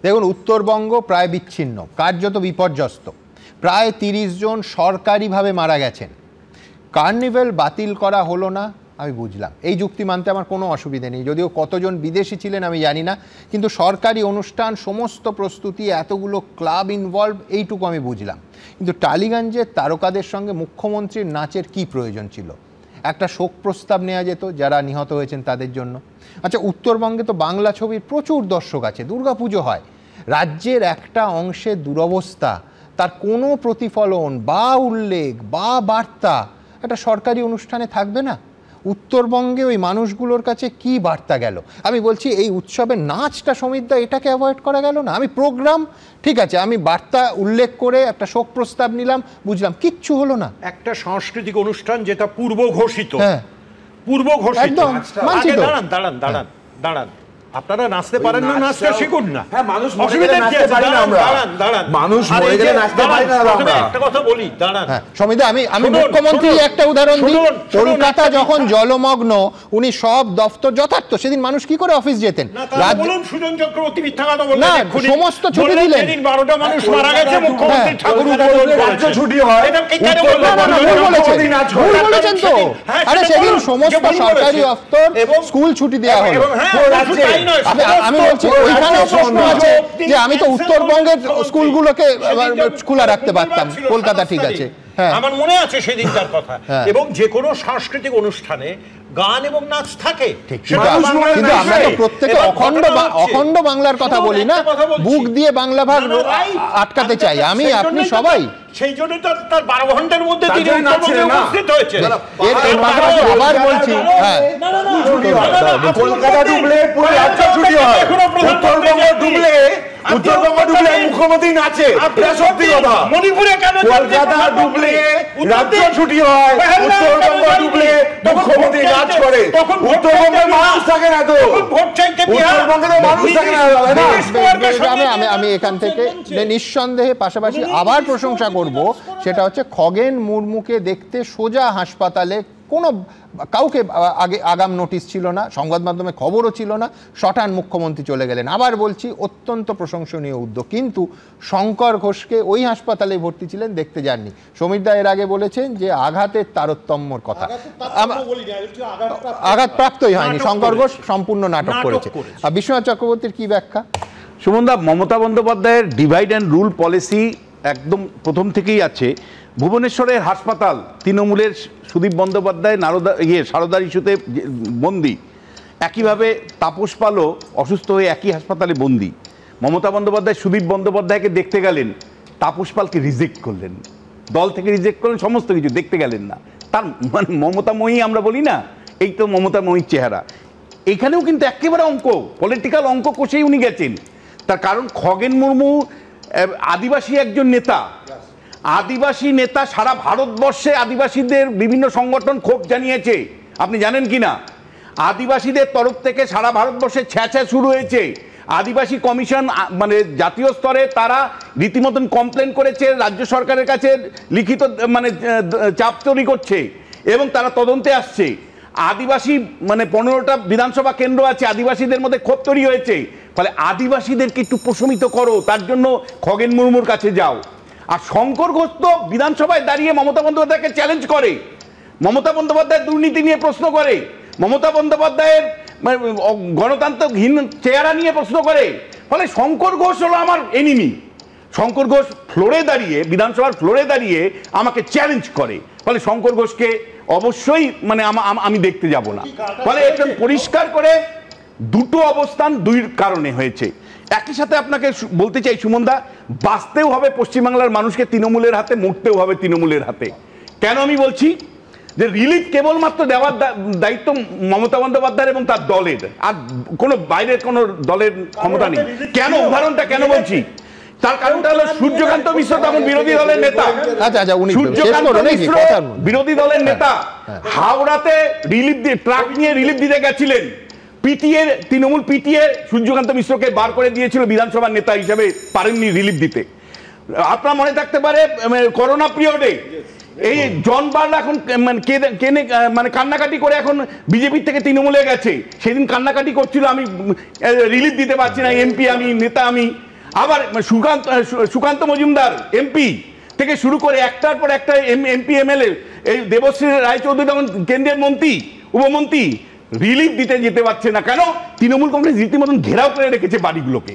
দেখুন, উত্তরবঙ্গ প্রায় বিচ্ছিন্ন, কার্যত বিপর্যস্ত। প্রায় 30 জন সরকারিভাবে মারা গেছেন। কার্নিভেল বাতিল করা হলো না, আমি বুঝলাম, এই যুক্তি মানতে আমার কোনো অসুবিধে নেই, যদিও কতজন বিদেশি ছিলেন আমি জানি না, কিন্তু সরকারি অনুষ্ঠান, সমস্ত প্রস্তুতি, এতগুলো ক্লাব ইনভলভ, এইটুকু আমি বুঝলাম। কিন্তু টালিগঞ্জের তারকাদের সঙ্গে মুখ্যমন্ত্রীর নাচের কি প্রয়োজন ছিল? একটা শোক প্রস্তাব নেওয়া যেত যারা নিহত হয়েছেন তাদের জন্য। আচ্ছা, উত্তরবঙ্গে তো বাংলা ছবির প্রচুর দর্শক আছে, দুর্গাপুজো হয়, রাজ্যের একটা অংশের দুরবস্থা, তার কোনো প্রতিফলন বা উল্লেখ বা বার্তা একটা সরকারি অনুষ্ঠানে থাকবে না? উত্তরবঙ্গে ওই মানুষগুলোর কাছে কি বার্তা গেল? আমি বলছি এই উৎসবের নাচটা, সমিতদা, এটাকে অ্যাভয়েড করা গেল না? আমি প্রোগ্রাম ঠিক আছে, আমি বার্তা উল্লেখ করে একটা শোক প্রস্তাব নিলাম, বুঝলাম, কিচ্ছু হলো না। একটা সাংস্কৃতিক অনুষ্ঠান যেটা পূর্ব ঘোষিত, একদম মানচিত। দাঁড়ান, আপনারা নাচতে পারেন না, নাচটা শিখুন না। হ্যাঁ, মানুষ মরে গেলে নাচতে পারি না আমরা। মানুষ মরে গেলে নাচতে পারি না আমরা। একটা কথা বলি, দাঁড়ান সমিতা, আমি মুখ্যমন্ত্রী একটা উদাহরণ দিই। কলকাতা যখন জলমগ্ন, উনি সব দপ্তর যথার্থ, সেদিন মানুষ কি করে অফিস যেতেন? বলুন, সুজন চক্রবর্তী মিথ্যা কথা বললেন, সমস্ত ছুটি দিলেন। সেদিন 12টা মানুষ মারা গেছে, মুখ্যমন্ত্রী ঠাকুর রাজ্য ছুটি হয়, ভুল বলেছেন তো। আরে সেদিন সমস্ত সরকারি দপ্তর, স্কুল ছুটি দেওয়া হলো। আমি বলছি ওইখানেও প্রশ্ন আছে যে আমি তো উত্তরবঙ্গের স্কুলগুলোকে খোলা রাখতে পারতাম, কলকাতা ঠিক আছে। আমার মনে আছে সেদিনকার কথা। এবং যে কোনো সাংস্কৃতিক অনুষ্ঠানে গান এবং নাচ থাকে, কিন্তু আমরা তো প্রত্যেকে অখণ্ড বাংলার কথা বলি না, বুক দিয়ে বাংলা ভাগ আটকাতে চাই আমি, আপনি সবাই। সেই জন্য তো তার 12 ঘন্টার মধ্যে তিনি উপস্থিত হয়েছে। আবার বলছি, কলকাতা ডুবলে পুরো রাজ্য ছুটি হয়, উত্তরবঙ্গ ডুবলে মুখ্যমন্ত্রী নাচে, এটা সত্যি কথা। মণিপুরে কেন কলকাতা ডুবলে রাজ্য ছুটি হয়, উত্তরবঙ্গ ডুবলে মুখ্যমন্ত্রী নাচ করে। উত্তরবঙ্গের মানুষ থাকে না তো, উত্তরবঙ্গের মানুষ থাকে না। আমি এখান থেকে নিঃসন্দেহে পাশাপাশি আবার প্রশংসা করব, সেটা হচ্ছে খগেন মুর্মুকে দেখতে সোজা হাসপাতালে, কোনো কাউকে আগে আগাম নোটিশ ছিল না, সংবাদ মাধ্যমে খবরও ছিল না, শটান মুখ্যমন্ত্রী চলে গেলেন। আবার বলছি, অত্যন্ত প্রশংসনীয় উদ্যোগ। কিন্তু শঙ্কর ঘোষকে ওই হাসপাতালে ভর্তি ছিলেন, দেখতে যাননি। সমীরদা এর আগে বলেছেন যে আঘাতের তারতম্যর কথা, আঘাতপ্রাপ্তই হয়নি, শঙ্কর ঘোষ সম্পূর্ণ নাটক করেছে। আর বিশ্বনাথ চক্রবর্তীর কি ব্যাখ্যা? সুমনদা, মমতা বন্দ্যোপাধ্যায়ের ডিভাইড অ্যান্ড রুল পলিসি একদম প্রথম থেকেই আছে। ভুবনেশ্বরের হাসপাতাল তৃণমূলের সুদীপ বন্দ্যোপাধ্যায় সারদার ইস্যুতে বন্দি, একইভাবে তাপস পালও অসুস্থ হয়ে একই হাসপাতালে বন্দি। মমতা বন্দ্যোপাধ্যায় সুদীপ বন্দ্যোপাধ্যায়কে দেখতে গেলেন, তাপস পালকে রিজেক্ট করলেন, দল থেকে রিজেক্ট করলেন, সমস্ত কিছু, দেখতে গেলেন না। তার মানে মমতাময়ী আমরা বলি না, এই তো মমতাময়ীর চেহারা। এখানেও কিন্তু একেবারে পলিটিক্যাল অঙ্ক কষেই উনি গেছেন। তার কারণ খগেন মুর্মু আদিবাসী একজন নেতা, আদিবাসী নেতা, সারা ভারতবর্ষে আদিবাসীদের বিভিন্ন সংগঠন ক্ষোভ জানিয়েছে, আপনি জানেন কি না? আদিবাসীদের তরফ থেকে সারা ভারতবর্ষে ছ্যাঁচা শুরু হয়েছে। আদিবাসী কমিশন মানে জাতীয় স্তরে তারা রীতিমতন কমপ্লেন করেছে, রাজ্য সরকারের কাছে লিখিত মানে চাপ তৈরি করছে এবং তারা তদন্তে আসছে। আদিবাসী মানে 15টা বিধানসভা কেন্দ্র আছে, আদিবাসীদের মধ্যে ক্ষোভ তৈরি হয়েছে। ফলে আদিবাসীদেরকে একটু প্রশমিত করো, তার জন্য খগেন মুর্মুর কাছে যাও। আর শঙ্কর ঘোষ তো বিধানসভায় দাঁড়িয়ে মমতা বন্দ্যোপাধ্যায়কে চ্যালেঞ্জ করে, মমতা বন্দ্যোপাধ্যায়ের দুর্নীতি নিয়ে প্রশ্ন করে, মমতা বন্দ্যোপাধ্যায়ের গণতান্ত্রিকহীন চেহারা নিয়ে প্রশ্ন করে। ফলে শঙ্কর ঘোষ হলো আমার এনিমি। শঙ্কর ঘোষ ফ্লোরে দাঁড়িয়ে, বিধানসভার ফ্লোরে দাঁড়িয়ে আমাকে চ্যালেঞ্জ করে। ফলে শঙ্কর ঘোষকে অবশ্যই মানে আমি দেখতে যাব না। ফলে একদম পরিষ্কার করে দুটো অবস্থান দুই কারণে হয়েছে। একই সাথে আপনাকে বলতে চাই সুমনদা, বাঁচতেও হবে পশ্চিমবাংলার মানুষকে তৃণমূলের হাতে, মরতেও হবে তৃণমূলের হাতে। কেন আমি বলছি যে রিলিফ কেবলমাত্র দেওয়ার দায়িত্ব মমতা বন্দ্যোপাধ্যায়ের এবং তার দলের, আর কোনো বাইরের কোনো দলের ক্ষমতা নেই। কেন উদাহরণটা কেন বলছি, তার কারণটা হলো সূর্যকান্ত মিশ্র তখন বিরোধী দলের নেতা। সূর্যকান্ত মিশ্র বিরোধী দলের নেতা হাওড়াতে রিলিফ দিয়ে ট্রাক নিয়ে রিলিফ দিতে গেছিলেন। তৃণমূল পিটিয়ে সূর্যকান্ত মিশ্রকে বার করে দিয়েছিল বিধানসভার নেতা হিসেবে, পারেননি রিলিফ দিতে। আপনার মনে থাকতে পারে করোনা পিরিয়ডে এই জন বার্লা এখন মানে কান্নাকাটি করে এখন বিজেপির থেকে তৃণমূলে গেছে। সেদিন কান্নাকাটি করছিল, আমি রিলিফ দিতে পারছি না, এমপি আমি, নেতা আমি। আবার সুকান্ত মজুমদার এমপি থেকে শুরু করে একটার পর একটা এমপি এমএলএ, এই দেবশ্রী রায়চৌধুরী যেমন কেন্দ্রের মন্ত্রী উপমন্ত্রী, রিলিফ দিতে যেতে পারছে না কেন? তৃণমূল কংগ্রেস রীতিমতন ঘেরাও করে রেখেছে বাড়িগুলোকে,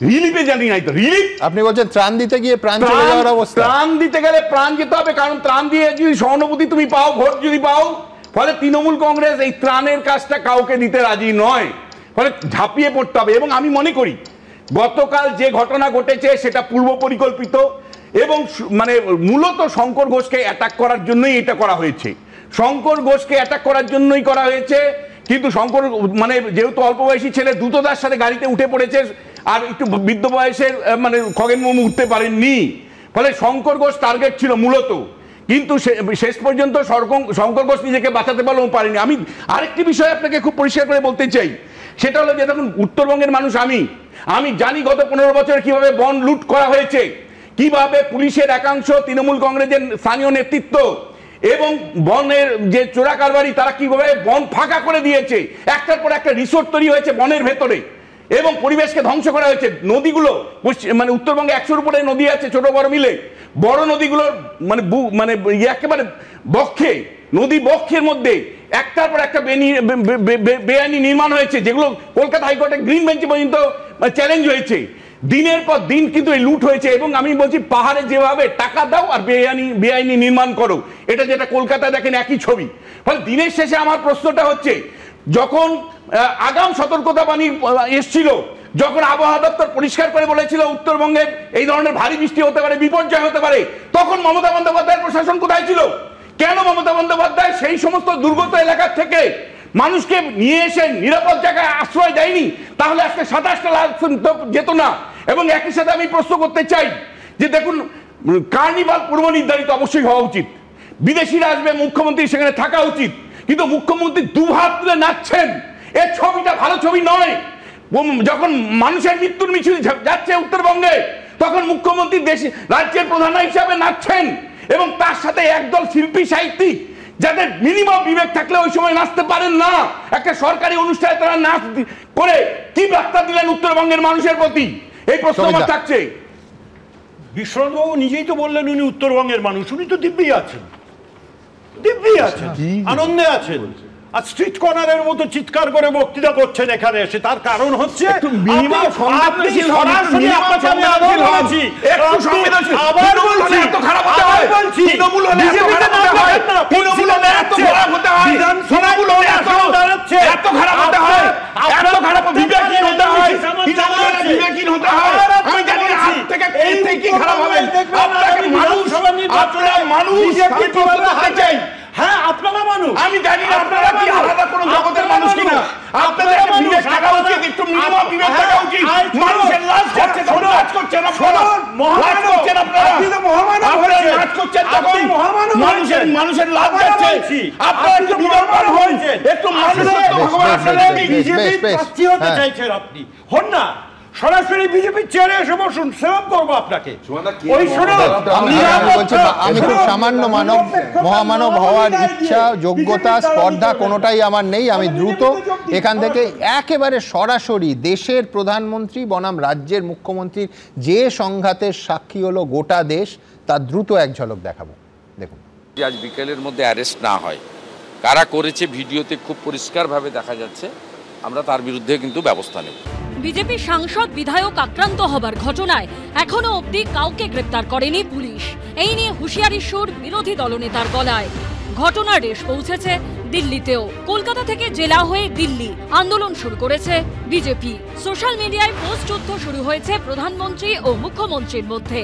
রিলিফে জানি নাই তো রিলিফ। আপনি বলছেন ত্রাণ দিতে গিয়ে প্রাণ চলে যাওয়ার অবস্থা? ত্রাণ দিতে গেলে প্রাণ যেতে হবে, কারণ ত্রাণ দিয়ে যদি সহানুভূতি তুমি পাও, ভোট যদি পাও, ফলে তৃণমূল কংগ্রেস এই ত্রাণের কাজটা কাউকে দিতে রাজি নয়, ফলে ঝাঁপিয়ে পড়তে হবে। এবং আমি মনে করি গতকাল যে ঘটনা ঘটেছে সেটা পূর্ব পরিকল্পিত এবং মানে মূলত শঙ্কর ঘোষকে অ্যাটাক করার জন্যই এটা করা হয়েছে, শঙ্কর ঘোষকে অ্যাটাক করার জন্যই করা হয়েছে। কিন্তু শঙ্কর মানে যেহেতু অল্প বয়সী ছেলে দ্রুততার সাথে গাড়িতে উঠে পড়েছে, আর একটু বৃদ্ধ বয়সের মানে খগেন মুর্মু উঠতে পারেননি, ফলে শঙ্কর ঘোষ টার্গেট ছিল মূলত। কিন্তু শেষ পর্যন্ত শঙ্কর ঘোষ নিজেকে বাঁচাতে পারেনি। আমি আরেকটি বিষয় আপনাকে খুব পরিষ্কার করে বলতে চাই, সেটা হলো যে দেখুন উত্তরবঙ্গের মানুষ, আমি জানি গত 15 বছর কিভাবে বন লুট করা হয়েছে, কিভাবে পুলিশের একাংশ, তৃণমূল কংগ্রেসের স্থানীয় নেতৃত্ব এবং বনের যে চোরা কারবারি তারা কিভাবে বন ফাঁকা করে দিয়েছে, একটার পর একটা রিসোর্ট তৈরি হয়েছে বনের ভেতরে এবং পরিবেশকে ধ্বংস করা হয়েছে। নদীগুলো মানে উত্তরবঙ্গে 100-র উপরে নদী আছে ছোট বড় মিলে, বড় নদীগুলোর মানে একেবারে বক্ষে, নদী বক্ষের মধ্যে একটার পর একটা বেআইনি নির্মাণ হয়েছে, যেগুলো কলকাতা হাইকোর্টে গ্রিন বেঞ্চে পর্যন্ত চ্যালেঞ্জ হয়েছে। দিনের পর দিন কিন্তু এই লুট হয়েছে এবং আমি বলছি পাহাড়ে যেভাবে টাকা দাও আর বেআইনি নির্মাণ করো, এটা যেটা কলকাতায় দেখেন একই ছবি। ফলে দিনের শেষে আমার প্রশ্নটা হচ্ছে, যখন আগাম সতর্কতা বাণী এসছিল, যখন আবহাওয়া দপ্তর পরিষ্কার করে বলেছিল উত্তরবঙ্গে এই ধরনের ভারী বৃষ্টি হতে পারে, বিপর্যয় হতে পারে, তখন মমতা বন্দ্যোপাধ্যায়ের প্রশাসন কোথায় ছিল? কেন মমতা বন্দ্যোপাধ্যায় সেই সমস্ত দুর্গত এলাকা থেকে মানুষকে নিয়ে এসে নিরাপদ জায়গায় আশ্রয় দেয়নি? তাহলে আজকে 27টা লাশ যেত না। এবং একই সাথে আমি প্রশ্ন করতে চাই যে দেখুন, কার্নিভাল পূর্ব নির্ধারিত অবশ্যই হওয়া উচিত, বিদেশিরা আসবে, মুখ্যমন্ত্রী সেখানে থাকা উচিত, কিন্তু মুখ্যমন্ত্রী দুহাত তুলে নাচছেন, এর ছবিটা ভালো ছবি নয়। যখন মানুষের মৃত্যুর মিছিল যাচ্ছে উত্তরবঙ্গে, তখন মুখ্যমন্ত্রী রাজ্যের প্রধান হিসাবে নাচছেন এবং তার সাথে একদল শিল্পী সাহিত্যিক যাদের মিনিমাম বিবেক থাকলে ওই সময় নাচতে পারেন না। একটা সরকারি অনুষ্ঠানে তারা নাচ করে কি বার্তা দিলেন উত্তরবঙ্গের মানুষের প্রতি, এই প্রশ্ন আমার থাকছে। বিশ্বনাথবাবু নিজেই তো বললেন উনি উত্তরবঙ্গের মানুষ, উনি তো দিব্যি আছেন, দিব্যি আছেন, আনন্দে আছেন, আর স্ট্রিট কর্নারের মতো চিৎকার করে বক্তৃতা করছেন এখানে এসে। তার কারণ হচ্ছে হ্যাঁ আপনারা মানুষ, আমি জানি না আপনারা কি আলাদা কোনো জগতের মানুষ কিনা, আপনাদের বিবেক থাকা উচিত, একটু মিনিমাম বিবেক থাকা উচিত। মানুষের লাশ যাচ্ছে, নাচ করছেন আপনারা, নাচ করছেন আপনারা, আপনারা নাচ করছেন, তখন মানুষের লাশ যাচ্ছে, আপনারা একটু বিবেকবান হন, একটু মানুষের বিজেপি প্রার্থী হতে চাইছেন আপনি, হন না, সরাসরি বিজেপির চেয়ারে এসে বসুন, সেভ করবো আপনাকে। আমি খুব সামান্য মানব, মহামানব হওয়ার ইচ্ছা, যোগ্যতা, স্পর্ধা কোনোটাই আমার নেই। আমি দ্রুত এখান থেকে একেবারে সরাসরি দেশের প্রধানমন্ত্রী বনাম রাজ্যের মুখ্যমন্ত্রীর যে সংঘাতের সাক্ষী হলো গোটা দেশ, তার দ্রুত এক ঝলক দেখাবো। দেখুন, আজ বিকেলের মধ্যে অ্যারেস্ট না হয়, কারা করেছে ভিডিওতে খুব পরিষ্কারভাবে দেখা যাচ্ছে, আমরা তার বিরুদ্ধে কিন্তু ব্যবস্থা নেব। বিজেপি সাংসদ বিধায়ক আক্রান্ত হবার ঘটনায় এখনো অবধি কাউকে গ্রেপ্তার করেনি পুলিশ। এই নিয়ে হুঁশিয়ারি সুর বিরোধী দলনেতার গলায়। ঘটনার রেশ পৌঁছেছে দিল্লিতেও। কলকাতা থেকে জেলা হয়ে দিল্লি আন্দোলন শুরু করেছে বিজেপি। সোশ্যাল মিডিয়ায় পোস্ট যুদ্ধ শুরু হয়েছে প্রধানমন্ত্রী ও মুখ্যমন্ত্রীর মধ্যে।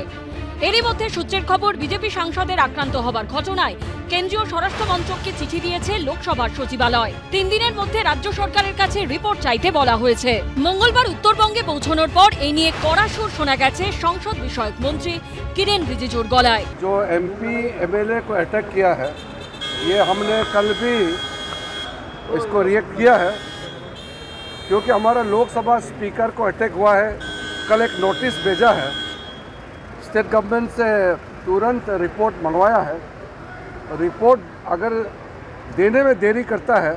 এরই মধ্যে সূত্রের খবর, বিজেপি সাংসদের আক্রান্ত হবার ঘটনায় কেন্দ্রীয় স্বরাষ্ট্র মন্ত্রককে চিঠি দিয়েছে লোকসভার সচিবালয়। 3 দিনের মধ্যে রাজ্য সরকারের কাছে রিপোর্ট চাইতে বলা হয়েছে। মঙ্গলবার উত্তরবঙ্গে পৌঁছানোর পর এই নিয়ে কড়া সুর শোনা গেছে সংসদ বিষয়ক মন্ত্রী কিরেন রিজিজুর গলায়। जो एमपी एमएलए को अटैक किया है, ये हमने कल भी इसको रिएक्ट किया है, क्योंकि हमारा लोकसभा स्पीकर को अटैक हुआ है। कल एक नोटिस भेजा है, स्टेट गवर्नमेंट से तुरंत रिपोर्ट मंगवाया है। रिपोर्ट अगर देने में देरी करता है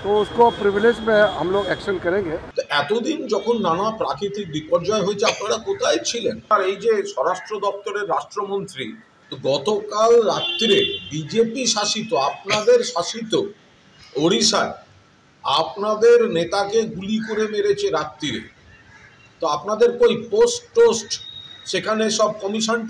तो उसको प्रिविलेज में हम लोग एक्शन करेंगे। तो এতদিন যখন নানা প্রাকৃতিক বিপর্যয় হয়েছে আপনারা কোথায় ছিলেন? আর এই যে স্বরাষ্ট্র দপ্তরের রাষ্ট্রমন্ত্রী, তো গতকাল রাত্রে বিজেপি শাসিত, আপনাদের শাসিত ওড়িশায় আপনাদের নেতাকে গুলি করে মেরেছে রাত্রিরে। তো আপনাদের কই পোস্ট টোস্ট, সেখানে সব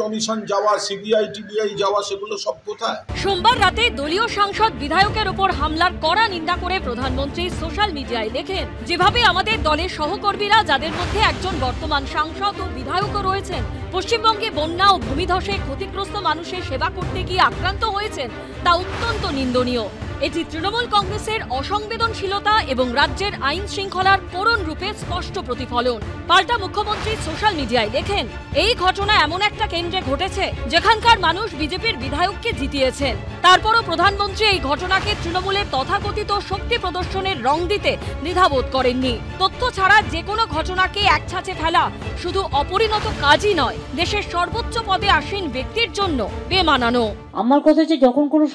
কমিশন যাওয়া, সিবিআই টিবিআই যাওয়া, সেগুলো সব কোথায়? সোমবার রাতে দলীয় সাংসদ বিধায়কের উপর হামলার কড়া নিন্দা করে প্রধানমন্ত্রী সোশ্যাল মিডিয়ায় লেখেন, যেভাবে আমাদের দলের সহকর্মীরা, যাদের মধ্যে একজন বর্তমান সাংসদ ও বিধায়কও রয়েছেন, পশ্চিমবঙ্গে বন্যা ও ভূমিধসে ক্ষতিগ্রস্ত মানুষের সেবা করতে গিয়ে আক্রান্ত হয়েছেন, তা অত্যন্ত নিন্দনীয়। এটি তৃণমূল কংগ্রেসের অসংবেদনশীলতা এবং রাজ্যের আইন শৃঙ্খলার করুণ রূপে স্পষ্ট প্রতিফলন। পাল্টা মুখ্যমন্ত্রী সোশ্যাল মিডিয়ায় লেখেন, এই ঘটনা এমন একটা কেন্দ্রে ঘটেছে যেখানকার মানুষ বিজেপির বিধায়ককে জিতিয়েছেন। তারপরও প্রধানমন্ত্রী এই ঘটনাকে তৃণমূলের তথাকথিত শক্তি প্রদর্শনের রং দিতে দ্বিধাবোধ করেননি। তথ্য ছাড়া যে কোনো ঘটনাকে একছাঁচে ফেলা শুধু অপরিণত কাজই নয়, দেশের সর্বোচ্চ পদে আসীন ব্যক্তির জন্য বেমানানো। আমার কথা হচ্ছে, যখন কোনো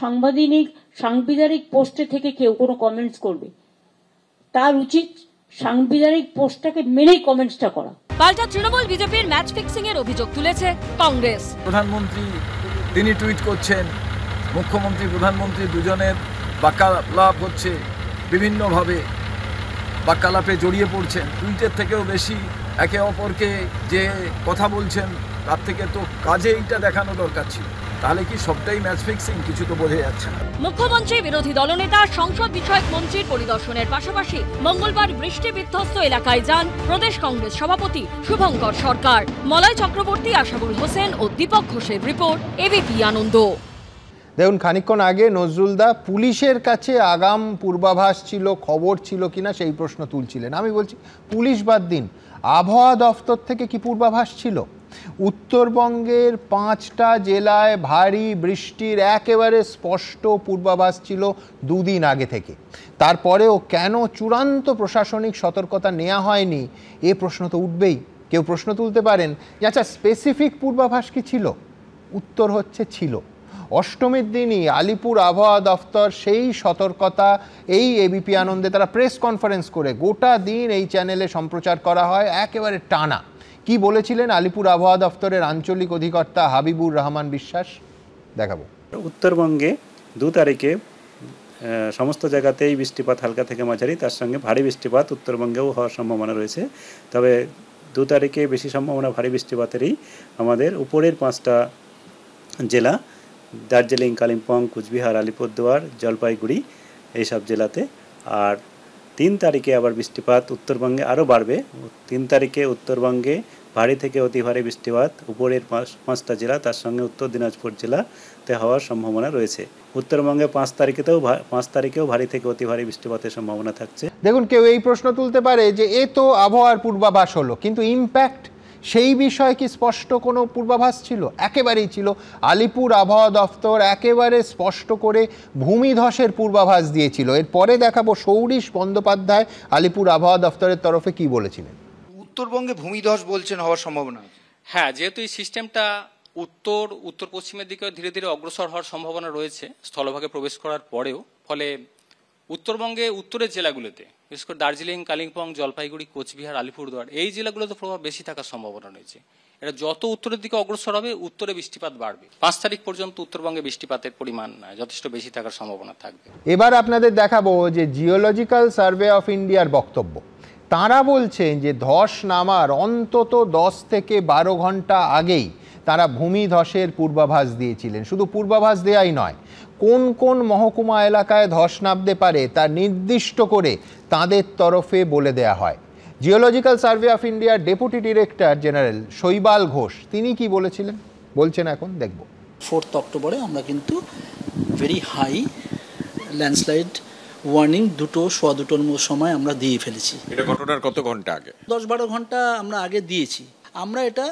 সাংবিধানিক পোস্টে থেকে কেউ কোনো কমেন্টস করবে, তার উচিত সাংবিধানিক পোস্টটাকে মেনেই কমেন্টসটা করা। পাল্টা তৃণমূল বিজেপির ম্যাচ ফিক্সিং এর অভিযোগ তুলেছে কংগ্রেস। প্রধানমন্ত্রী তিনি টুইট করছেন, মুখ্যমন্ত্রী প্রধানমন্ত্রী দুজনের বাক্যালাপ হচ্ছে, বিভিন্নভাবে বাক্যালাপে জড়িয়ে পড়ছেন। টুইটের থেকেও বেশি একে অপরকে যে কথা বলছেন, তার থেকে তো কাজে এইটা দেখানো দরকার ছিল। তাহলে কি সবটাই ম্যাচ ফিক্সিং? কিছু তো বোঝা যাচ্ছে না। মুখ্যমন্ত্রী, বিরোধী দলনেতা, সংসদ বিষয়ক মন্ত্রীর পরিদর্শনের পাশাপাশি মঙ্গলবার বৃষ্টি বিধ্বস্ত এলাকায় যান প্রদেশ কংগ্রেস সভাপতি শুভঙ্কর সরকার। মলয় চক্রবর্তী, আশাবুল হোসেন ও দীপক ঘোষের রিপোর্ট, এবিপি আনন্দ। দেখুন, খানিকক্ষণ আগে নজরুলদা পুলিশের কাছে আগাম পূর্বাভাস ছিল, খবর ছিল কিনা সেই প্রশ্ন তুলছিলেন। আমি বলছি, পুলিশ বাদ দিন, আবহাওয়া দফতর থেকে কি পূর্বাভাস ছিল? উত্তরবঙ্গের 5টা জেলায় ভারী বৃষ্টির একেবারে স্পষ্ট পূর্বাভাস ছিল দুদিন আগে থেকে। তারপরেও কেন চূড়ান্ত প্রশাসনিক সতর্কতা নেওয়া হয়নি, এ প্রশ্ন তো উঠবেই। কেউ প্রশ্ন তুলতে পারেন যে আচ্ছা, স্পেসিফিক পূর্বাভাস কি ছিল? উত্তর হচ্ছে ছিল। অষ্টমীর দিনই আলিপুর আবহাওয়া দফতর সেই সতর্কতা এই এবিপি আনন্দে তারা প্রেস কনফারেন্স করে গোটা দিন এই চ্যানেলে সম্প্রচার করা হয় একেবারে টানা। কি বলেছিলেন আলিপুর আবহাওয়া দফতরের আঞ্চলিক অধিকর্তা হাবিবুর রহমান বিশ্বাস? দেখাবো। উত্তরবঙ্গে 2 তারিখে সমস্ত জায়গাতেই বৃষ্টিপাত হালকা থেকে মাঝারি, তার সঙ্গে ভারী বৃষ্টিপাত উত্তরবঙ্গেও হওয়ার সম্ভাবনা রয়েছে। তবে 2 তারিখে বেশি সম্ভাবনা ভারী বৃষ্টিপাতেরই আমাদের উপরের 5টা জেলা, দার্জিলিং, কালিম্পং, কুচবিহার, আলিপুরদুয়ার, জলপাইগুড়ি, এইসব জেলাতে। আর 3 তারিখে আবার বৃষ্টিপাত উত্তরবঙ্গে আরও বাড়বে। 3 তারিখে উত্তরবঙ্গে ভারী থেকে অতি ভারী বৃষ্টিপাত উপরের 5টা জেলা, তার সঙ্গে উত্তর দিনাজপুর জেলাতে হওয়ার সম্ভাবনা রয়েছে। উত্তরবঙ্গে 5 তারিখেও ভারী থেকে অতি ভারী বৃষ্টিপাতের সম্ভাবনা থাকছে। দেখুন, কেউ এই প্রশ্ন তুলতে পারে যে এ তো আবহাওয়ার পূর্বাভাস হলো, কিন্তু ইম্প্যাক্ট সেই বিষয়ে কি স্পষ্ট কোনো পূর্বাভাস ছিল? একেবারেই ছিল। আলিপুর আবহাওয়া দফতর একেবারে স্পষ্ট করে ভূমিধসের পূর্বাভাস দিয়েছিল। এরপরে দেখাবো সৌরিশ বন্দ্যোপাধ্যায় আলিপুর আবহাওয়া দফতরের তরফে কি বলেছিলেন। উত্তরবঙ্গে ভূমিধস বলছেন হওয়ার সম্ভাবনা? হ্যাঁ, যেহেতু এই সিস্টেমটা উত্তর পশ্চিমের দিকে ধীরে ধীরে অগ্রসর হওয়ার সম্ভাবনা রয়েছে স্থলভাগে প্রবেশ করার পরেও, ফলে উত্তরবঙ্গে উত্তরের জেলাগুলোতে, বিশেষ করে দার্জিলিং, কালিম্পং, জলপাইগুড়ি, কোচবিহার, আলিপুরদুয়ার, এই জেলাগুলোতে প্রভাব বেশি থাকার সম্ভাবনা রয়েছে। এটা যত উত্তরের দিকে অগ্রসর হবে, উত্তরে বৃষ্টিপাত বাড়বে। 5 তারিখ পর্যন্ত উত্তরবঙ্গে বৃষ্টিপাতের পরিমাণ যথেষ্ট বেশি থাকার সম্ভাবনা থাকবে। এবার আপনাদের দেখাবো যে জিওলজিক্যাল সার্ভে অফ ইন্ডিয়ার বক্তব্য। তারা বলছেন যে ধস নামার অন্তত 10 থেকে 12 ঘন্টা আগেই তারা ভূমিধসের পূর্বাভাস দিয়েছিলেন। শুধু পূর্বাভাস দেয়াই নয়, কোন কোন মহকুমা এলাকায় ধস নামতে পারে তা নির্দিষ্ট করে তাদের তরফে বলে দেয়া হয়। জিওলজিক্যাল সার্ভে অফ ইন্ডিয়ার ডেপুটি ডিরেক্টর জেনারেল শৈবাল ঘোষ তিনি কি বলছেন এখন দেখব। 4 অক্টোবরে আমরা কিন্তু ভেরি হাই ল্যান্ডস্লাইড ওয়ার্নিং 2:15 সময় আমরা দিয়ে ফেলেছি। এটা ঘটনার কত ঘন্টা আগে? 10-12 ঘন্টা আমরা আগে দিয়েছি। আমরা এটা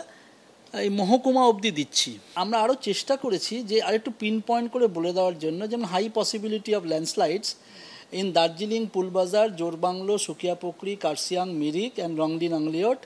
এই মহকুমা অবধি দিচ্ছি। আমরা আরও চেষ্টা করেছি যে আরেকটু পিন পয়েন্ট করে বলে দেওয়ার জন্য, যেমন high possibility of landslides in Darjeeling, Pulbazar, Jorebunglow, Sukhiapokhri, Kurseong, Mirik and রংডিন আংলিয়ট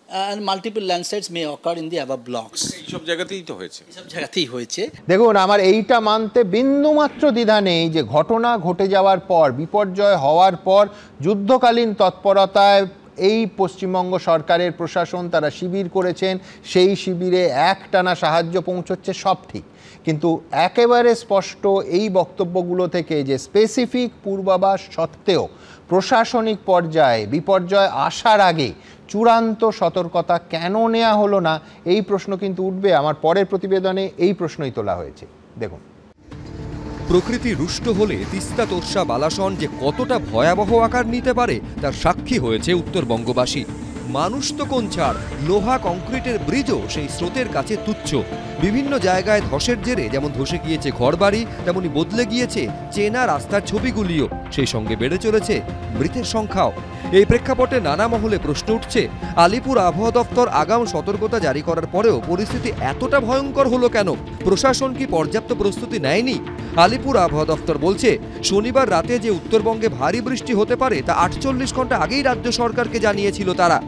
and multiple landslides may occur in the above blocks. এইসব জায়গাতেই তো হয়েছে, এইসব জায়গাতেই হয়েছে। দেখুন, আমার এইটা মানতে বিন্দুমাত্র দ্বিধা নেই যে ঘটনা ঘটে যাওয়ার পর, বিপর্যয় হওয়ার পর যুদ্ধকালীন তৎপরতায় এই পশ্চিমবঙ্গ সরকারের প্রশাসন তারা শিবির করেছেন, সেই শিবিরে একটানা সাহায্য পৌঁছচ্ছে, সব ঠিক, কিন্তু একেবারে স্পষ্ট এই বক্তব্যগুলো থেকে যে স্পেসিফিক পূর্বাভাস সত্ত্বেও প্রশাসনিক পর্যায়ে বিপর্যয় আসার আগে চূড়ান্ত সতর্কতা কেন নেওয়া হলো না, এই প্রশ্ন কিন্তু উঠবে। আমার পরের প্রতিবেদনে এই প্রশ্নই তোলা হয়েছে, দেখুন। প্রকৃতি রুষ্ট হলে তিস্তা তোর্ষা বালাসন যে কতটা ভয়াবহ আকার নিতে পারে তার সাক্ষী হয়েছে উত্তরবঙ্গবাসী। মানুষ তো কোন ছাড়, লোহা কংক্রিটের ব্রিজও সেই স্রোতের কাছে তুচ্ছ। বিভিন্ন জায়গায় ধসের জেরে যেমন ধসে গিয়েছে ঘরবাড়ি, তেমনি বদলে গিয়েছে চেনা রাস্তার ছবিগুলিও, সেই সঙ্গে বেড়ে চলেছে মৃতের সংখ্যাও। এই প্রেক্ষাপটে নানা মহলে প্রশ্ন উঠছে, আলিপুর আবহাওয়া দপ্তর আগাম সতর্কতা জারি করার পরেও পরিস্থিতি এতটা ভয়ঙ্কর হলো কেন? প্রশাসন কি পর্যাপ্ত প্রস্তুতি নেয়নি? আলিপুর আবহাওয়া দপ্তর বলছে, শনিবার রাতে যে উত্তরবঙ্গে ভারী বৃষ্টি হতে পারে তা 48 ঘন্টা আগেই রাজ্য সরকারকে জানিয়েছিল তারা।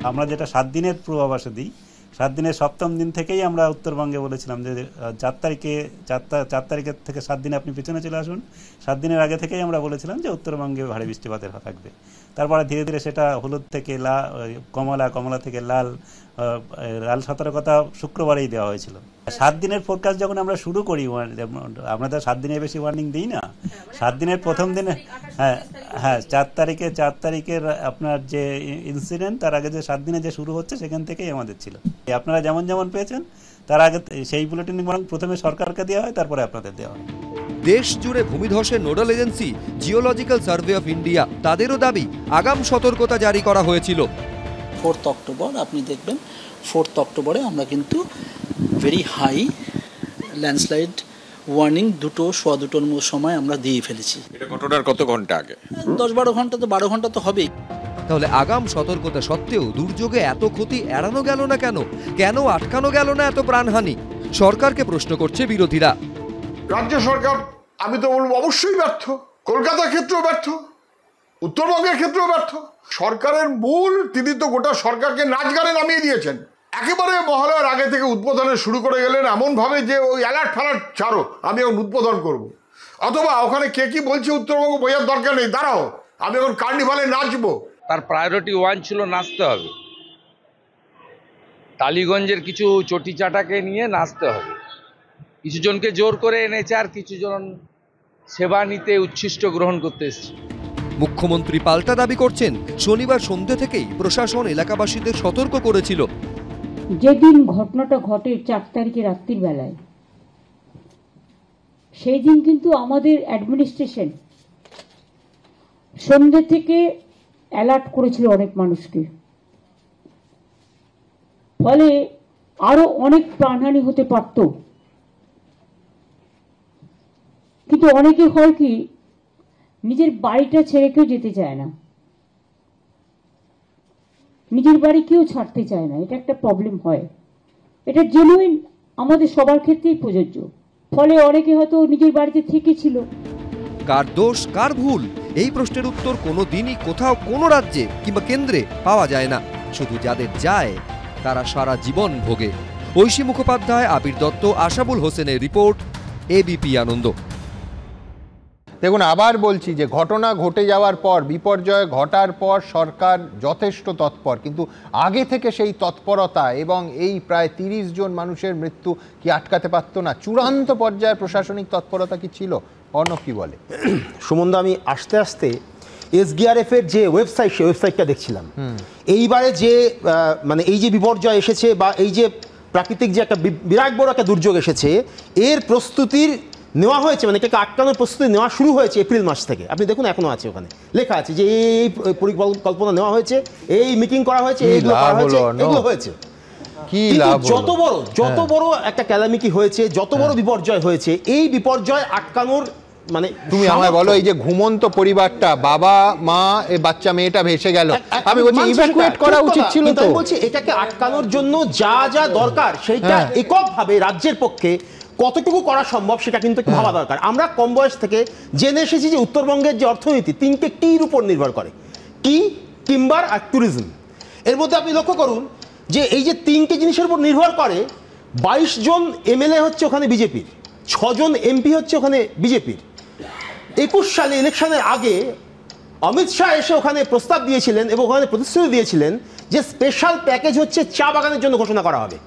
আমরা যেটা 7 দিনের পূর্বাভাস দিই, 7 দিনের 7ম দিন থেকেই আমরা উত্তরবঙ্গে বলেছিলাম যে 4 তারিখের থেকে 7 দিনে আপনি পিছনে চলে আসুন। 7 দিনের আগে থেকেই আমরা বলেছিলাম যে উত্তরবঙ্গে ভারী বৃষ্টিপাতের থাকবে। তারপরে ধীরে ধীরে সেটা হলুদ থেকে কমলা থেকে লাল সতর্কতা শুক্রবারেই দেওয়া হয়েছিল। 7 দিনের ফোরকাস্ট যখন আমরা শুরু করি, আমরা তো 7 দিনের বেশি ওয়ার্নিং দিই না। 7 দিনের প্রথম দিনে হ্যাঁ 4 তারিখের আপনার যে ইনসিডেন্ট, তার আগে যে 7 দিনে যে শুরু হচ্ছে সেখান থেকেই আমাদের ছিল। আপনারা যেমন পেয়েছেন তার আগে সেই বুলেটিন প্রথমে সরকারকে দেওয়া হয়, তারপরে আপনাদের দেওয়া হয়। দেশ জুড়ে ভূমিধসের nodal agency geological survey of India, তাদেরও দাবি আগাম সতর্কতা জারি করা হয়েছিল। 4 অক্টোবর আপনি দেখবেন, 4 অক্টোবরে আমরা কিন্তু ভেরি হাই ল্যান্ডস্লাইড ওয়ার্নিং সোয়া দুটোর সময় আমরা দিয়ে ফেলেছি। এটা ঘটনার কত ঘন্টা আগে? 10-12 ঘন্টা, তো 12 ঘন্টা তো হবেই। তাহলে আগাম সতর্কতা সত্ত্বেও দুর্যোগে এত ক্ষতি এড়ানো গেল না কেন? কেন আটকানো গেল না এত প্রাণহানি? সরকারকে প্রশ্ন করছে বিরোধীরা। রাজ্য সরকার, আমি তো বলবো অবশ্যই ব্যর্থ। কলকাতার ক্ষেত্রেও ব্যর্থ, উত্তরবঙ্গের ক্ষেত্রেও ব্যর্থ। সরকারের মূল, তিনি তো গোটা সরকারকে নাচ গানে নামিয়ে দিয়েছেন। একেবারে মহালয়ার আগে থেকে উদ্বোধনে শুরু করে গেলেন এমনভাবে যে ওই অ্যালার্ট ফ্যালার্ট ছাড়ো, আমি এখন উদ্বোধন করব। অথবা ওখানে কে কি বলছে উত্তরবঙ্গ বোঝার দরকার নেই, দাঁড়াও আমি এখন কার্নিভালে নাচবো। তার প্রায়োরিটি 1 ছিল নাচতে হবে। টালিগঞ্জের কিছু চটি চাটাকে নিয়ে নাচতে হবে। কিছু জনকে জোর করে এনেছে, আর কিছু জন সেবা নিতে উচ্ছিষ্ট গ্রহণ করতে এসেছে। মুখ্যমন্ত্রী পাল্টা দাবি করছেন, শনিবার সন্ধ্যে থেকেই প্রশাসন এলাকাবাসীদের সতর্ক করেছিল। যেদিন ঘটনাটা ঘটে 4 তারিখে রাত্রির বেলায়, সেই দিন কিন্তু আমাদের অ্যাডমিনিস্ট্রেশন সন্ধ্যে থেকে অ্যালার্ট করেছিল অনেক মানুষকে, ফলে আরো অনেক প্রাণহানি হতে পারত। কিন্তু অনেকে হয় কি, নিজের বাড়িটা ছেড়ে কেউ যেতে চায় না, নিজের বাড়ি কেউ ছাড়তে চায় না। এটা একটা প্রবলেম হয়, এটা জেনুইন আমাদের সবার ক্ষেত্রেই প্রযোজ্য। ফলে অনেকে হয়তো নিজের বাড়িতে থেকেছিল। কার দোষ কার ভুল, এই প্রশ্নের উত্তর কোনো দিনই কোথাও কোনো রাজ্যে কিংবা কেন্দ্রে পাওয়া যায় না। শুধু যাদের যায় তারা সারা জীবন ভোগে। ঐশী মুখোপাধ্যায়, আবির দত্ত, আশাবুল হোসেনের রিপোর্ট, এবিপি আনন্দ। দেখুন, আবার বলছি যে ঘটনা ঘটে যাওয়ার পর, বিপর্যয় ঘটার পর সরকার যথেষ্ট তৎপর, কিন্তু আগে থেকে সেই তৎপরতা এবং এই প্রায় 30 জন মানুষের মৃত্যু কি আটকাতে পারতো না? চূড়ান্ত পর্যায়ের প্রশাসনিক তৎপরতা কি ছিল? অর্ণব কি বলে? সুমনদা, আমি আস্তে আস্তে SDRF এর যে ওয়েবসাইট, সেই ওয়েবসাইটটা দেখছিলাম। এইবারে যে মানে এই যে বিপর্যয় এসেছে, বা এই যে প্রাকৃতিক যে একটা বিরাট বড় একটা দুর্যোগ এসেছে, এর প্রস্তুতির নেওয়া হয়েছে, মানে এটাকে আটকানোর প্রস্তুতি নেওয়া শুরু হয়েছে এপ্রিল মাস থেকে। আপনি দেখুন, এখনো আছে, ওখানে লেখা আছে যে এই পরিকল্পনা নেওয়া হয়েছে, এই মিটিং করা হয়েছে, এইগুলো করা হয়েছে, এগুলো হয়েছে। যত বড় একটা ক্যালামিটি হয়েছে, যত বড় বিপর্যয় হয়েছে, এই বিপর্যয় আটকানোর মানে তুমি আমায় বলো, এই যে ঘুমন্ত পরিবারটা, বাবা মা এ বাচ্চা মেয়েটা ভেসে গেল, আমি বলছি ইভাকুয়েট করা উচিত ছিল। তো বলছি এটাকে আটকানোর জন্য যা যা দরকার সেইটা এককভাবে রাজ্যের পক্ষে কতটুকু করা সম্ভব সেটা কিন্তু একটু ভাবা দরকার। আমরা কম বয়স থেকে জেনে এসেছি যে উত্তরবঙ্গের যে অর্থনীতি 3টে টির উপর নির্ভর করে, টি, টিম্বার আর ট্যুরিজম। এর মধ্যে আপনি লক্ষ্য করুন যে এই যে 3টে জিনিসের উপর নির্ভর করে, 22 জন MLA হচ্ছে ওখানে বিজেপির, 6 জন MP হচ্ছে ওখানে বিজেপির। 21 সালে ইলেকশনের আগে অমিত শাহ এসে ওখানে প্রস্তাব দিয়েছিলেন এবং ওখানে প্রতিশ্রুতি দিয়েছিলেন যে স্পেশাল প্যাকেজ হচ্ছে চা বাগানের জন্য ঘোষণা করা হবে,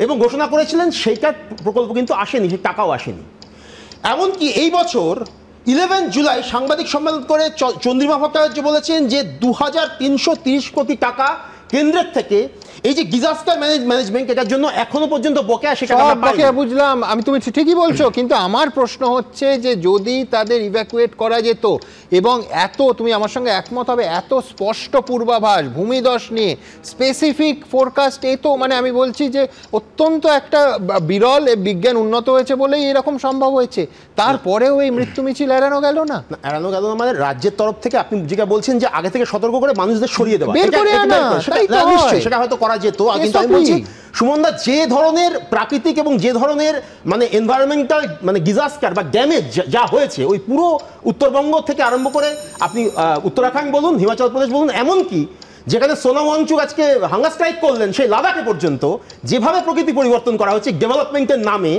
এবং ঘোষণা করেছিলেন সেইটার প্রকল্প কিন্তু আসেনি, সেই টাকাও আসেনি। এমনকি এই বছর 11 জুলাই সাংবাদিক সম্মেলন করে চন্দ্রিমা ভট্টাচার্য বলেছেন যে 2330 কোটি টাকা কেন্দ্রের থেকে এই যে ডিজাস্টার ম্যানেজমেন্ট এটার জন্য এখনো পর্যন্ত বকেয়া, সেটা বকেয়া বুঝলাম আমি, তুমি ঠিকই বলছো, কিন্তু আমার প্রশ্ন হচ্ছে যে যদি তাদের ইভ্যাকুয়েট করা যেত এবং এত, তুমি আমার সঙ্গে একমত হবে, এত স্পষ্ট পূর্বাভাস ভূমিধস নিয়ে স্পেসিফিক ফোরকাস্ট, এ তো মানে আমি বলছি যে অত্যন্ত একটা বিরল, বিজ্ঞান উন্নত হয়েছে বলেই এরকম সম্ভব হয়েছে, তারপরেও এই মৃত্যু মিছিল এড়ানো গেল না। এড়ানো গেল না মানে রাজ্যের তরফ থেকে আপনি যেটা বলছেন যে আগে থেকে সতর্ক করে মানুষদের সরিয়ে দেওয়া, সেটা হয়তো করা যেত। কিন্তু আমি বলছি সুমনদা, যে ধরনের প্রাকৃতিক এবং যে ধরনের মানে এনভায়রনমেন্টাল মানে ডিজাস্টার বা ড্যামেজ যা হয়েছে ওই পুরো উত্তরবঙ্গ থেকে আরম্ভ করে আপনি উত্তরাখণ্ড বলুন, হিমাচল প্রদেশ বলুন, এমনকি যেখানে সোনাম ওয়াংচুক আজকে হাঙ্গার স্ট্রাইক করলেন সেই লাদাখে পর্যন্ত যেভাবে প্রকৃতি পরিবর্তন করা হচ্ছে ডেভেলপমেন্টের নামে,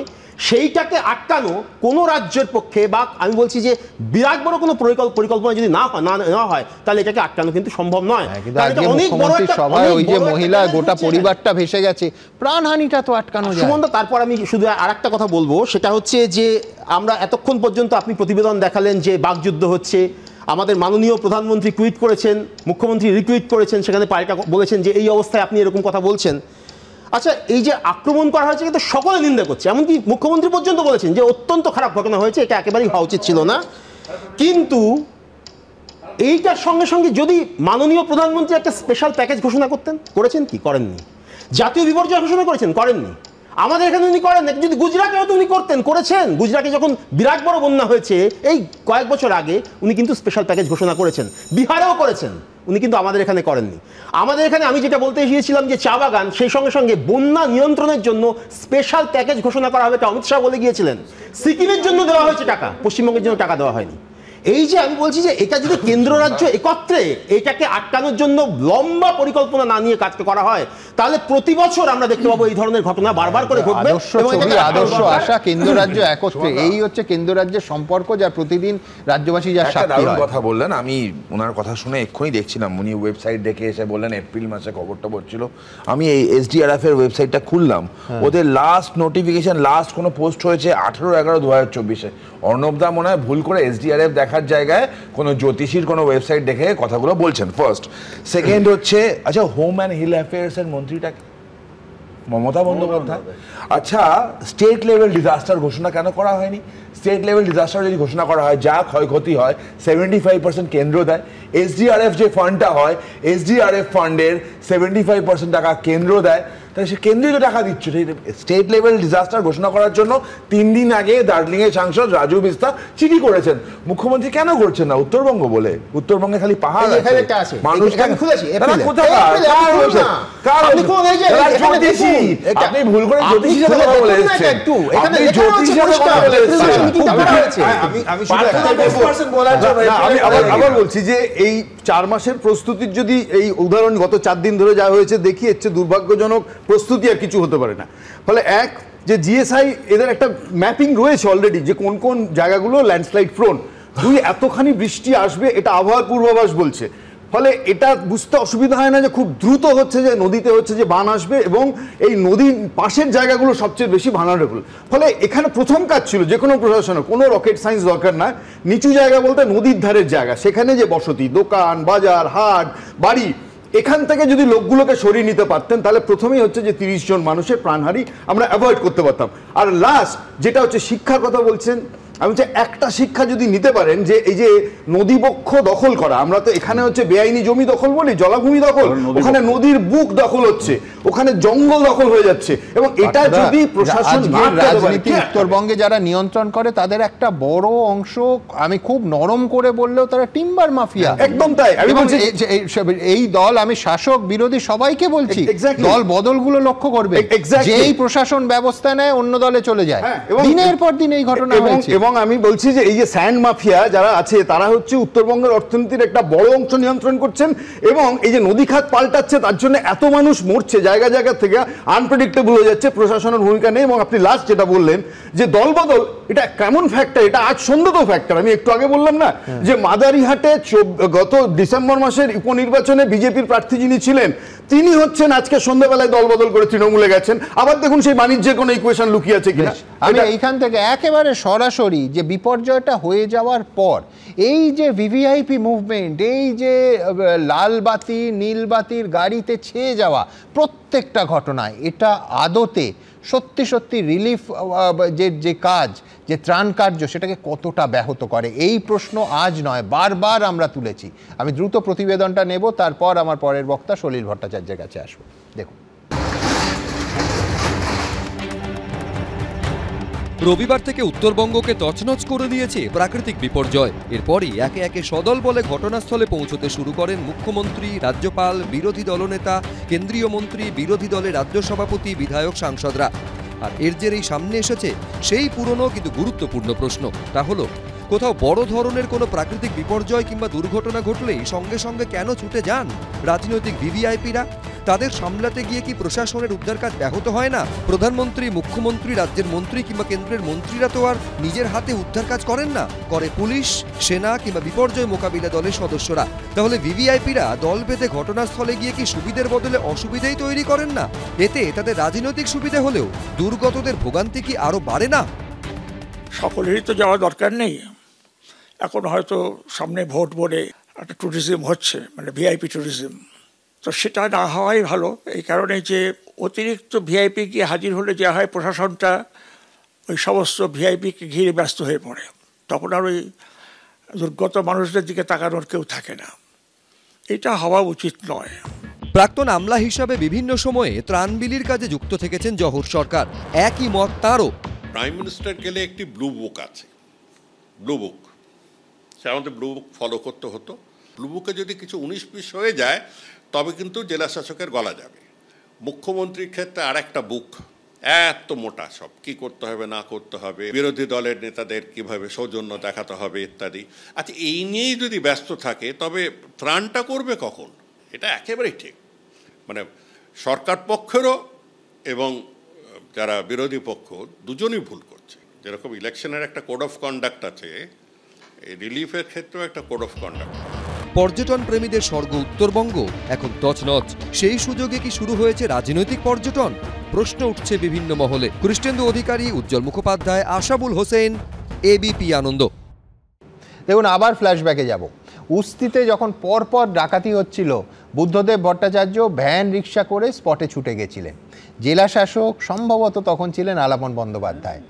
সেইটাকে আটকানো কোনো রাজ্যের পক্ষে, বা আমি বলছি যে বিরাট বড় কোনো পরিকল্পনা যদি না হয় তাহলে এটাকে আটকানো কিন্তু সম্ভব নয়। সভায় ওই যে মহিলা গোটা পরিবারটা ভেসে গেছে, প্রাণহানিটা তো আটকানো যায়। সুমন দা, তারপর আমি শুধু আরেকটা কথা বলবো, সেটা হচ্ছে যে আমরা এতক্ষণ পর্যন্ত আপনি প্রতিবেদন দেখালেন যে বাকযুদ্ধ হচ্ছে, আমাদের মাননীয় প্রধানমন্ত্রী টুইট করেছেন, মুখ্যমন্ত্রী রিটুইট করেছেন, সেখানে পাল্টা বলেছেন যে এই অবস্থায় আপনি এরকম কথা বলছেন। আচ্ছা, এই যে আক্রমণ করা হয়েছে কিন্তু সকলে নিন্দা করছে, এমনকি মুখ্যমন্ত্রী পর্যন্ত বলেছেন যে অত্যন্ত খারাপ ঘটনা হয়েছে, এটা একেবারেই হওয়া উচিত ছিল না। কিন্তু এইটার সঙ্গে সঙ্গে যদি মাননীয় প্রধানমন্ত্রী একটা স্পেশাল প্যাকেজ ঘোষণা করেছেন কি? করেননি। জাতীয় বিপর্যয় ঘোষণা করেছেন? করেননি। আমাদের এখানে উনি করেন, যদি গুজরাটে হয়তো উনি করেছেন। গুজরাটে যখন বিরাট বড় বন্যা হয়েছে এই কয়েক বছর আগে, উনি কিন্তু স্পেশাল প্যাকেজ ঘোষণা করেছেন, বিহারেও করেছেন, উনি কিন্তু আমাদের এখানে করেননি। আমাদের এখানে আমি যেটা বলতে এসেছিলাম যে চা বাগান, সেই সঙ্গে সঙ্গে বন্যা নিয়ন্ত্রণের জন্য স্পেশাল প্যাকেজ ঘোষণা করা হবে, এটা অমিত শাহ বলে গিয়েছিলেন। সিকিমের জন্য দেওয়া হয়েছে টাকা, পশ্চিমবঙ্গের জন্য টাকা দেওয়া হয়নি। এই যে আমি বলছি যে এটা যদি কেন্দ্র রাজ্য একত্রে এটাকে আটকানোর জন্য লম্বা পরিকল্পনা না নিয়ে কাজ করা হয়, তাহলে প্রতি বছর আমরা দেখতে পাবো এই ধরনের ঘটনা বারবার করে ঘটবে। আদর্শ আশা কেন্দ্র রাজ্য একত্রে, এই হচ্ছে কেন্দ্র রাজ্যের সম্পর্ক, যা প্রতিদিন রাজ্যবাসী যা সাক্ষী হয়। কথা বললেন, আমি ওনার কথা শুনে এক্ষুনি দেখছিলাম, উনি ওয়েবসাইট দেখে এসে বললেন এপ্রিল মাসে খবরটা পড়ছিল, আমি এই SDRF এর ওয়েবসাইটটা খুললাম, ওদের লাস্ট নোটিফিকেশন, লাস্ট কোনো পোস্ট হয়েছে 18/11/2024-এ। অর্ণবদা মনে হয় ভুল করে SDRF দেখার জায়গায় কোনো জ্যোতিষীর কোনো ওয়েবসাইট দেখে কথাগুলো বলছেন, ফার্স্ট। সেকেন্ড হচ্ছে, আচ্ছা, হোম অ্যান্ড হিল অ্যাফেয়ার্স এর মন্ত্রীটা মমতা বন্দ্যোপাধ্যায়। আচ্ছা, স্টেট লেভেল ডিজাস্টার ঘোষণা কেন করা হয়নি? স্টেট লেভেল ডিজাস্টার যদি ঘোষণা করা হয়, যা ক্ষয়ক্ষতি হয় 75% কেন্দ্র দেয়। SDRF যে ফান্ডটা হয়, SDRF ফান্ডের 75% টাকা কেন্দ্র দেয়, তাহলে সে কেন্দ্রীয় টাকা দিচ্ছে। স্টেট লেভেল ডিজাস্টার ঘোষণা করার জন্য 3 দিন আগে দার্জিলিংয়ের সাংসদ রাজু বিস্তা চিঠি করেছেন, মুখ্যমন্ত্রী কেন করছেন না? উত্তরবঙ্গ বলে, উত্তরবঙ্গে খালি পাহাড় আছে, মানুষ আপনি ভুল করে জ্যোতিষীর কথা বলে এসেছেন। আমি আবার বলছি যে এই 4 মাসের প্রস্তুতির যদি এই উদাহরণ গত 4 দিন ধরে যা হয়েছে দেখিয়েছে, দুর্ভাগ্যজনক প্রস্তুতি আর কিছু হতে পারে না। ফলে এক যে GSI এদের একটা ম্যাপিং রয়েছে অলরেডি, যে কোন কোন জায়গাগুলো ল্যান্ডস্লাইড প্রোন, 2 এতখানি বৃষ্টি আসবে এটা আবহাওয়ার পূর্বাভাস বলছে। ফলে এটা বুঝতে অসুবিধা হয় না যে খুব দ্রুত হচ্ছে যে নদীতে হচ্ছে যে বান আসবে, এবং এই নদীর পাশের জায়গাগুলো সবচেয়ে বেশি ভানারেবল। ফলে এখানে প্রথম কাজ ছিল যে কোনো প্রশাসনের, কোনো রকেট সায়েন্স দরকার না, নিচু জায়গা বলতে নদীর ধারের জায়গা, সেখানে যে বসতি, দোকান, বাজার, হাট, বাড়ি, এখান থেকে যদি লোকগুলোকে সরিয়ে নিতে পারতেন, তাহলে প্রথমেই হচ্ছে যে 30 জন মানুষের প্রাণহানি আমরা অ্যাভয়েড করতে পারতাম। আর লাস্ট যেটা হচ্ছে শিক্ষার কথা বলছেন, আমি হচ্ছে একটা শিক্ষা যদি নিতে পারেন, যে এই যে নদীবক্ষ দখল করা, আমরা তো এখানে হচ্ছে বেআইনি জমি দখল বলি, জলাভূমি দখল, ওখানে নদীর বুক দখল হচ্ছে, ওখানে জঙ্গল দখল হয়ে যাচ্ছে, এবং এটা যদি প্রশাসন রাজনীতি উত্তরবঙ্গে যারা নিয়ন্ত্রণ করে তাদের একটা বড় অংশ, আমি খুব নরম করে বললেও তারা টিম্বার মাফিয়া। একদম তাই। এই দল, আমি শাসক বিরোধী সবাইকে বলছি, দল বদলগুলো লক্ষ্য করবে, যে এই প্রশাসন ব্যবস্থা নেয় অন্য দলে চলে যায়, দিনের পর দিন এই ঘটনা হয়েছে। এবং আমি বলছি যে এই যে স্যান্ড মাফিয়া যারা আছে তারা হচ্ছে উত্তরবঙ্গের অর্থনীতির একটা বড় অংশ নিয়ন্ত্রণ করছেন, এবং এই যে নদী খাত পাল্টাচ্ছে তার জন্য এত মানুষ মরছে, জায়গা জায়গা থেকে আনপ্রেডিক্টেবল হয়ে যাচ্ছে, প্রশাসনের ভূমিকা নেই। এবং আপনি লাস্ট যেটা বললেন যে দলবদল, এটা কেমন ফ্যাক্টর? এটা আজ সন্ধ্যেও ফ্যাক্টর। আমি একটু আগে বললাম না যে মাদারিহাটে গত ডিসেম্বর মাসের উপনির্বাচনে বিজেপির প্রার্থী যিনি ছিলেন তিনি হচ্ছেন আজকে সন্ধ্যাবেলায় দলবদল করে তৃণমূলে গেছেন। আবার দেখুন সেই বাণিজ্যের কোনো ইকুয়েশন লুকিয়ে আছে কিনা। আমি এইখান থেকে একেবারে সরাসরি যে বিপর্যয়টা হয়ে যাওয়ার পর এই যে ভিভিআইপি মুভমেন্ট, এই যে লাল বাতি নীল বাতির গাড়িতে ছেয়ে যাওয়া প্রত্যেকটা ঘটনায়, এটা আদতে সত্যি সত্যি রিলিফ যে কাজ, যে ত্রাণ কার্য, সেটাকে কতটা ব্যাহত করে এই প্রশ্ন আজ নয় বারবার আমরা তুলেছি। আমি দ্রুত প্রতিবেদনটা নেব, তারপর আমার পরের বক্তা সলিল ভট্টাচার্যের কাছে আসবো। দেখুন, রবিবার থেকে উত্তরবঙ্গকে তছনছ করে দিয়েছে প্রাকৃতিক বিপর্যয়। এরপরই একে একে সদল বলে ঘটনাস্থলে পৌঁছতে শুরু করেন মুখ্যমন্ত্রী, রাজ্যপাল, বিরোধী দলনেতা, কেন্দ্রীয় মন্ত্রী, বিরোধী দলের রাজ্য সভাপতি, বিধায়ক, সাংসদরা। আর এর জেরেই সামনে এসেছে সেই পুরনো কিন্তু গুরুত্বপূর্ণ প্রশ্ন, তা হলো কোথাও বড় ধরনের কোনো প্রাকৃতিক বিপর্যয় কিংবা দুর্ঘটনা ঘটলেই সঙ্গে সঙ্গে কেন ছুটে যান রাজনৈতিক ভিভিআইপিরা? তাদের সামলাতে গিয়ে কি প্রশাসনের উদ্ধার কাজ ব্যাহত হয় না? প্রধানমন্ত্রী, মুখ্যমন্ত্রী, রাজ্যের মন্ত্রী কিংবা কেন্দ্রের মন্ত্রীরা তো আর নিজের হাতে উদ্ধার কাজ করেন না, করে পুলিশ, সেনা কিংবা বিপর্যয় মোকাবিলা দলের সদস্যরা। তাহলে ভিভিআইপিরা দল বেঁধে ঘটনাস্থলে গিয়ে কি সুবিধার বদলে অসুবিধাই তৈরি করেন না? এতে তাদের রাজনৈতিক সুবিধা হলেও দুর্গতদের ভোগান্তি কি আরো বাড়ে না? সকলেরই তো যাওয়া দরকার নেই। এখন হয়তো সামনে ভোট বলে একটা ট্যুরিজম হচ্ছে, মানে ভিআইপি ট্যুরিজম, তো সেটা না হওয়াই ভালো। এই কারণে যে অতিরিক্ত ভিআইপি গিয়ে হাজির হলে যা হয়, প্রশাসনটা ওই সমস্ত ভিআইপিকে ঘিরে ব্যস্ত হয়ে পড়ে, তখন আর ওই দুর্গত মানুষদের দিকে তাকানোর কেউ থাকে না। এটা হওয়া উচিত নয়। প্রাক্তন আমলা হিসাবে বিভিন্ন সময়ে ত্রাণ বিলির কাজে যুক্ত থেকেছেন জহর সরকার, একই মত তারও। প্রাইম মিনিস্টার গেলে একটি ব্লু বুক আছে, ব্লু বুক, সে আমাদের ব্লু বুক ফলো করতে হতো। ব্লু বুকে যদি কিছু 19-20 হয়ে যায় তবে কিন্তু জেলা শাসকের গলা যাবে। মুখ্যমন্ত্রীর ক্ষেত্রে আর একটা বুক, এত মোটা, সব কি করতে হবে না করতে হবে, বিরোধী দলের নেতাদের কিভাবে সৌজন্য দেখাতে হবে ইত্যাদি। আচ্ছা, এই নিয়েই যদি ব্যস্ত থাকে তবে ত্রাণটা করবে কখন? এটা একেবারেই ঠিক, মানে সরকার পক্ষেরও এবং যারা বিরোধী পক্ষ দুজনই ভুল করছে। যেরকম ইলেকশনের একটা কোড অফ কন্ডাক্ট আছে, এই রিলিফের ক্ষেত্রেও একটা কোড অফ কন্ডাক্ট। পর্যটন প্রেমীদের স্বর্গ উত্তরবঙ্গ এখন তছনছ। সেই সুযোগে কি শুরু হয়েছে রাজনৈতিক পর্যটন? প্রশ্ন উঠছে বিভিন্ন মহলে। কৃষ্ণেন্দু অধিকারী, উজ্জ্বল মুখোপাধ্যায়, আশাবুল হোসেন, এবিপি আনন্দ। দেখুন, আবার ফ্ল্যাশব্যাকে যাব। উস্তিতে যখন পরপর ডাকাতি হচ্ছিল, বুদ্ধদেব ভট্টাচার্য ভ্যান রিক্সা করে স্পটে ছুটে গেছিলেন। জেলা শাসক সম্ভবত তখন ছিলেন আলাপন বন্দ্যোপাধ্যায়।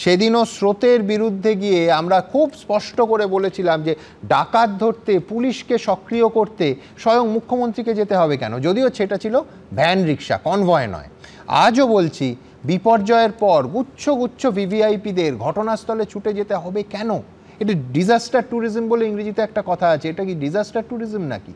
সেদিনও স্রোতের বিরুদ্ধে গিয়ে আমরা খুব স্পষ্ট করে বলেছিলাম যে ডাকাত ধরতে, পুলিশকে সক্রিয় করতে স্বয়ং মুখ্যমন্ত্রীকে যেতে হবে কেন? যদিও সেটা ছিল ভ্যান রিক্সা, কনভয় নয়। আজও বলছি, বিপর্যয়ের পর গুচ্ছ গুচ্ছ ভিভিআইপিদের ঘটনাস্থলে ছুটে যেতে হবে কেন? এটা ডিজাস্টার ট্যুরিজম বলে ইংরেজিতে একটা কথা আছে, এটা কি ডিজাস্টার ট্যুরিজম নাকি?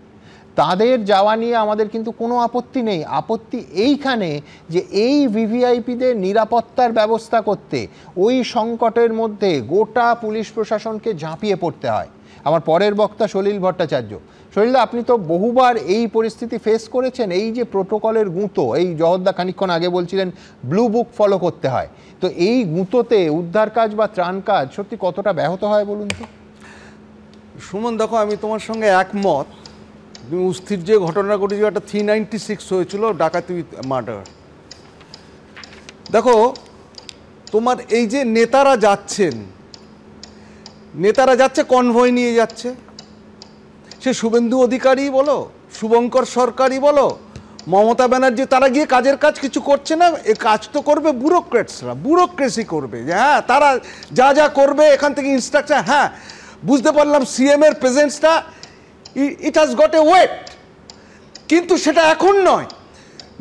তাদের যাওয়া নিয়ে আমাদের কিন্তু কোনো আপত্তি নেই। আপত্তি এইখানে যে এই ভিভিআইপিদের নিরাপত্তার ব্যবস্থা করতে ওই সংকটের মধ্যে গোটা পুলিশ প্রশাসনকে ঝাঁপিয়ে পড়তে হয়। আমার পরের বক্তা সলিল ভট্টাচার্য। সলিলদা, আপনি তো বহুবার এই পরিস্থিতি ফেস করেছেন। এই যে প্রোটোকলের গুঁতো, এই জহরদা খানিকক্ষণ আগে বলছিলেন ব্লু বুক ফলো করতে হয়, তো এই গুঁতোতে উদ্ধার কাজ বা ত্রাণ কাজ সত্যি কতটা ব্যাহত হয় বলুন তো? সুমন, দেখো, আমি তোমার সঙ্গে একমত। উস্তির যে ঘটনা ঘটেছিল, একটা 396 হয়েছিল, ডাকাতি মার্ডার। দেখো, তোমার এই যে নেতারা যাচ্ছে কনভয় নিয়ে যাচ্ছে, সে শুভেন্দু অধিকারী বলো, শুভঙ্কর সরকারই বলো, মমতা ব্যানার্জি, তারা গিয়ে কাজের কাজ কিছু করছে না। এ কাজ তো করবে ব্যুরোক্রেটসরা, ব্যুরোক্রেসি করবে। হ্যাঁ, তারা যা যা করবে এখান থেকে ইনস্ট্রাকশন। হ্যাঁ, বুঝতে পারলাম সিএম এর প্রেজেন্সটা, it has got a weight, কিন্তু সেটা এখন নয়।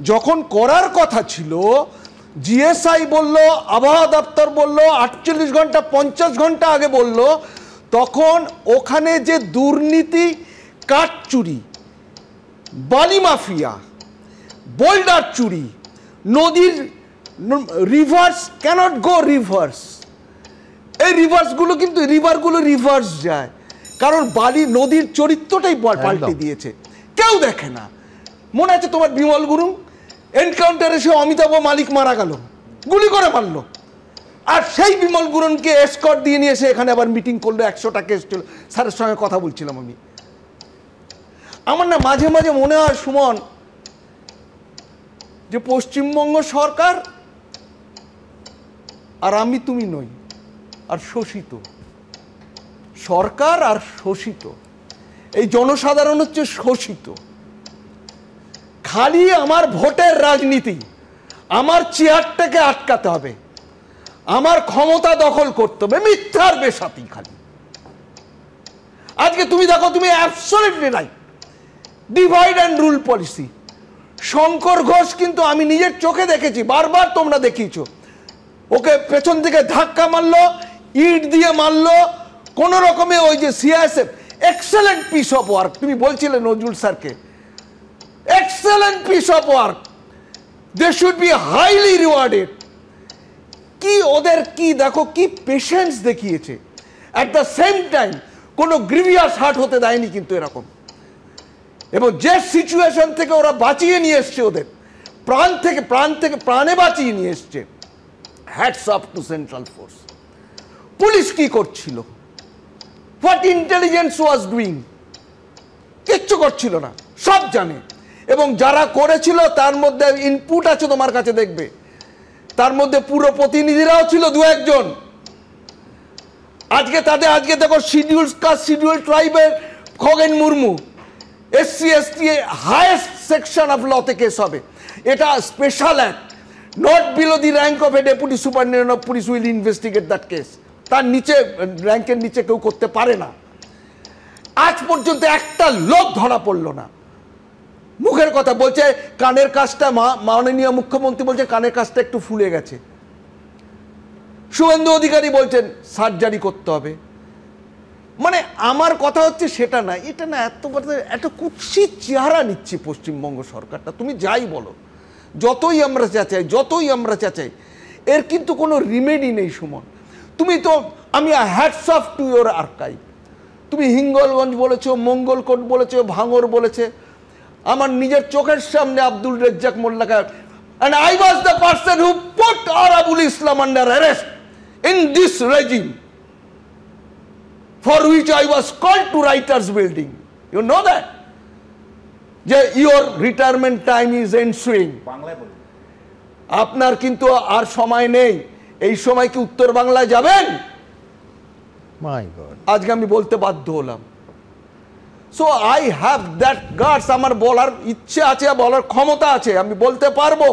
যখন করার কথা ছিল, জিএসআই বলল, আবহাওয়া দপ্তর বলল, 48 ঘন্টা 50 ঘন্টা আগে বলল, তখন ওখানে যে দুর্নীতি, কাঠ চুরি, বালি মাফিয়া, বোল্ডার চুরি, নদীর রিভার্স ক্যানট গো রিভার্স, এই রিভার্সগুলো কিন্তু রিভারগুলো রিভার্স যায়, কারণ বালি নদীর চরিত্রটাই পাল্টে দিয়েছে, কেউ দেখে না। মনে আছে তোমার বিমল গুরুং এনকাউন্টারে সে অমিতাভ মালিক মারা গেল, গুলি করে মারলো, আর সেই বিমল গুরুংকে এসকর্ট দিয়ে নিয়ে এসে এখানে আবার মিটিং করলো, 100টা কেস ছিল। স্যারের সঙ্গে কথা বলছিলাম আমি, আমার না মাঝে মাঝে মনে হয় সুমন যে পশ্চিমবঙ্গ সরকার আর আমি তুমি নই, আর শোষিত সরকার আর শোষিত, এই জনসাধারণ হচ্ছে শোষিত। খালি আমার ভোটের রাজনীতি, আমার চেয়ারটাকে আটকাতে হবে, আমার ক্ষমতা দখল করতে হবে, মিথ্যার বেসাতি খালি। আজকে তুমি দেখো, তুমি absolutely right, divide and rule policy. Shankar Ghosh কিন্তু আমি নিজের চোখে দেখেছি, বারবার তোমরা দেখিয়েছো, ওকে পেছন থেকে ধাক্কা মারলো, ইট দিয়ে মারলো, কোন রকমে ওই যে CISF, excellent piece of work, তুমি বলছিলে নজরুল স্যারকে, excellent piece of work, they should be highly rewarded. কি ওদের কি দেখো কি পেশেন্স দেখিয়েছে, অ্যাট দ্য সেম টাইম কোনো গ্রিভিয়াস হার্ট হতে দেয়নি কিন্তু এরকম, এবং যে সিচুয়েশন থেকে ওরা বাঁচিয়ে নিয়ে এসছে, ওদের প্রাণ থেকে প্রাণে বাঁচিয়ে নিয়ে এসছে, hats off to central force. Police কি করছিল, হোয়াট ইন্টেলিজেন্স ওয়াজ ডুইং, কিচ্ছু করছিল না, সব জানে, এবং যারা করেছিল তার মধ্যে ইনপুট আছে তোমার কাছে, দেখবে তার মধ্যে পুরো প্রতিনিধিরাও ছিল 2-1 আজকে তাদের, আজকে দেখো শিডিউল কাস্ট শিডিউল ট্রাইবের Khagen Murmu, SC ST highest section of লতে কেস হবে, এটা special act, not below the rank of a deputy superintendent of police will investigate that case, তার নিচে র্যাঙ্কের নিচে কেউ করতে পারে না। আজ পর্যন্ত একটা লোক ধরা পড়লো না, মুখের কথা বলছে, কানের কাজটা মাননীয় মুখ্যমন্ত্রী বলছে কানের কাজটা একটু ফুলে গেছে, শুভেন্দু অধিকারী বলছেন সার্জারি করতে হবে। মানে আমার কথা হচ্ছে সেটা না, এটা না, এত কুৎসিত চেহারা নিচ্ছে পশ্চিমবঙ্গ সরকারটা, তুমি যাই বলো, যতই আমরা চেঁচাই, এর কিন্তু কোনো রিমেডি নেই সুমন। তুমি তো, আমি hats off to your archive, তুমি হিঙ্গলগঞ্জ বলেছো, মঙ্গলকোট বলেছো, ভাঙর বলেছে, আমার নিজের চোখের সামনে Abdul Rezzak মোল্লাকে, and I was the person who put Arabul Islam under arrest in this regime, for which I was called to writers building. You know that? যে your retirement time is ensuing. আপনার কিন্তু আর সময় নেই, এই সময় কি উত্তর বাংলায় যাবেন? মাই গড, আজকে আমি বলতে বাধ্য হলাম। So I have that guts, আমার বলার ইচ্ছে আছে, বলার ক্ষমতা আছে, আমি বলতে পারবো।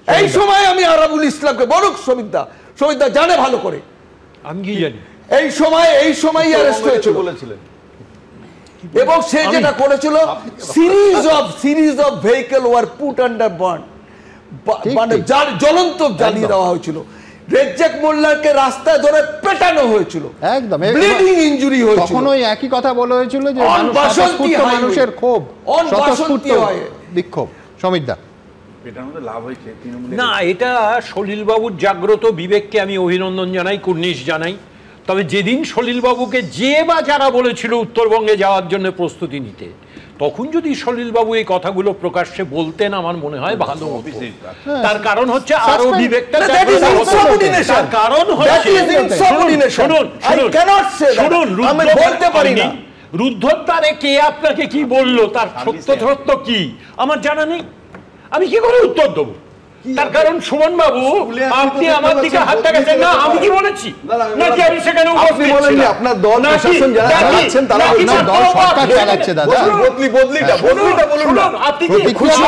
এই সময় আমি আরাবুল ইসলামকে বলুক, সমিতদা জানে ভালো করে, আমি কি জানি, এই সময় অ্যারেস্ট হয়েছিল বলেছিলেন, এবং সে যেটা করেছিল, series of vehicle were put under burn, মানে জ্বলন্ত জ্বালিয়ে দেওয়া হয়েছিল, রেজ্জাক মোল্লাকে রাস্তায় ধরে পেটানো হয়েছিল, একদম ব্লিডিং ইনজুরি হয়েছিল, তখন ওই একই কথা বলা হয়েছিল যে মানুষের ক্ষোভ, স্বতঃস্ফূর্ত বিক্ষোভ। সমিতদা, না, এটা সলিলবাবুর জাগ্রত বিবেককে আমি অভিনন্দন জানাই, কুর্নিশ জানাই। তবে যেদিন সলিলবাবুকে যে বা যারা বলেছিল উত্তরবঙ্গে যাওয়ার জন্য প্রস্তুতি নিতে, তখন যদি সলিলবাবু এই কথাগুলো প্রকাশ্যে বলতেন, আমার মনে হয় ভালো হতো। তার কারণ হচ্ছে আরো বিবেকটা, কারণ হচ্ছে রুদ্ধদ্বারে কে আপনাকে কি বললো, তার সত্য কি আমার জানা নেই, আমি কি করে উত্তর দেবো? তার কারণ সুমন বাবু, আপনি আমার দিকে হাতটা গেছেন না, আমি কি বলেছি নাকি আমি সেখানে উপস্থিত ছিলাম? আপনার দল প্রশাসন যারা চালাচ্ছেন তারা আপনার দল সরকার চালাচ্ছে দাদা, বদলিটা বলুন না, আপনি কি খুশি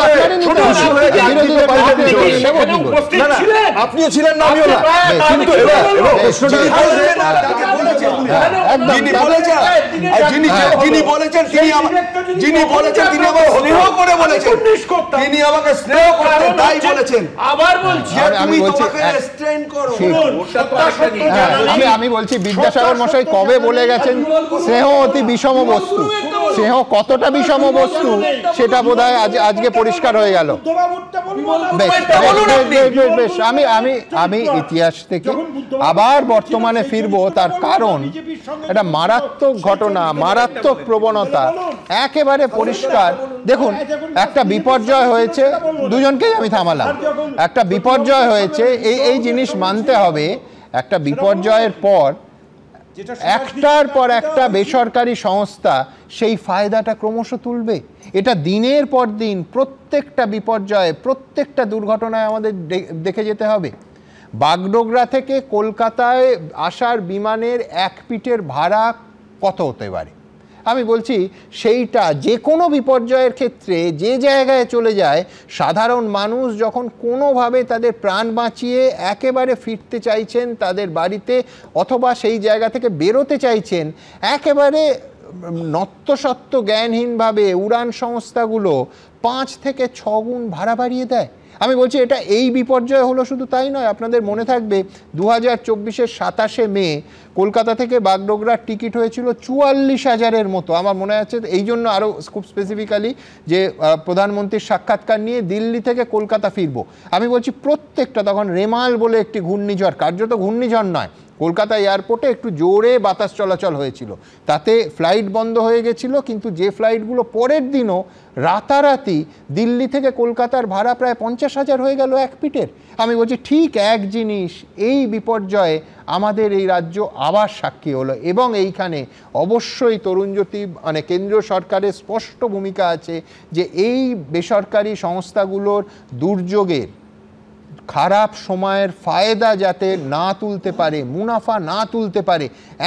উপস্থিত ছিলেন? আপনিও ছিলেন না, আমিও না, কিন্তু যিনি বলেছেন তিনি আমাকে স্নেহ করতেন, তাই বলেছেন। বলেছেন আবার বলছি তুমি তোমাকে রেস্ট্রেন করো। আমি বলছি বিদ্যাসাগর মশাই কবে বলে গেছেন স্নেহ অতি বিষম বস্তু, স্নেহ কতটা বিষম বস্তু সেটা বোধহয় আজকে পরিষ্কার হয়ে গেল। বেশ, আমি ইতিহাস থেকে আবার বর্তমানে ফিরবো, তার কারণ এটা মারাত্মক ঘটনা, মারাত্মক প্রবণতা, একেবারে পরিষ্কার। দেখুন, একটা বিপর্যয় হয়েছে, দুজনকেই আমি থামালাম, একটা বিপর্যয় হয়েছে, এই জিনিস মানতে হবে। একটা বিপর্যয়ের পর একটার পর একটা বেসরকারি সংস্থা সেই ফায়দাটা ক্রমশ তুলবে। এটা দিনের পর দিন প্রত্যেকটা বিপর্যয়ে, প্রত্যেকটা দুর্ঘটনায় আমাদের দেখে যেতে হবে। বাগডোগরা থেকে কলকাতায় আসার বিমানের এক পিঠের ভাড়া কত হতে পারে? আমি বলছি সেইটা যে কোনো বিপর্যয়ের ক্ষেত্রে যে জায়গায় চলে যায়, সাধারণ মানুষ যখন কোনোভাবে তাদের প্রাণ বাঁচিয়ে একেবারে ফিরতে চাইছেন তাদের বাড়িতে, অথবা সেই জায়গা থেকে বেরোতে চাইছেন, একেবারে নত্যসত্ত্ব জ্ঞানহীনভাবে উড়ান সংস্থাগুলো 5 থেকে 6 গুণ ভাড়া বাড়িয়ে দেয়। আমি বলছি এটা এই বিপর্যয় হলো শুধু তাই নয়, আপনাদের মনে থাকবে 2024-এর 27শে মে কলকাতা থেকে বাগডোগরার টিকিট হয়েছিল 44,000-এর মতো। আমার মনে আছে এই জন্য আরও খুব স্পেসিফিক্যালি যে প্রধানমন্ত্রীর সাক্ষাৎকার নিয়ে দিল্লি থেকে কলকাতা ফিরবো। আমি বলছি প্রত্যেকটা, তখন রেমাল বলে একটি ঘূর্ণিঝড়, কার্যত ঘূর্ণিঝড় নয়, কলকাতা এয়ারপোর্টে একটু জোরে বাতাস চলাচল হয়েছিল, তাতে ফ্লাইট বন্ধ হয়ে গেছিল। কিন্তু যে ফ্লাইটগুলো পরের দিনও রাতারাতি দিল্লি থেকে কলকাতার ভাড়া প্রায় 50,000 হয়ে গেল এক পিঠের। আমি বলছি ঠিক এক জিনিস এই বিপর্যয়ে আমাদের এই রাজ্য আবার সাক্ষী হলো, এবং এইখানে অবশ্যই তরুণজ্যোতি মানে কেন্দ্রীয় সরকারের স্পষ্ট ভূমিকা আছে যে এই বেসরকারি সংস্থাগুলোর দুর্যোগের খারাপ সময়ের ফায়দা যাতে না তুলতে পারে, মুনাফা না তুলতে পারে,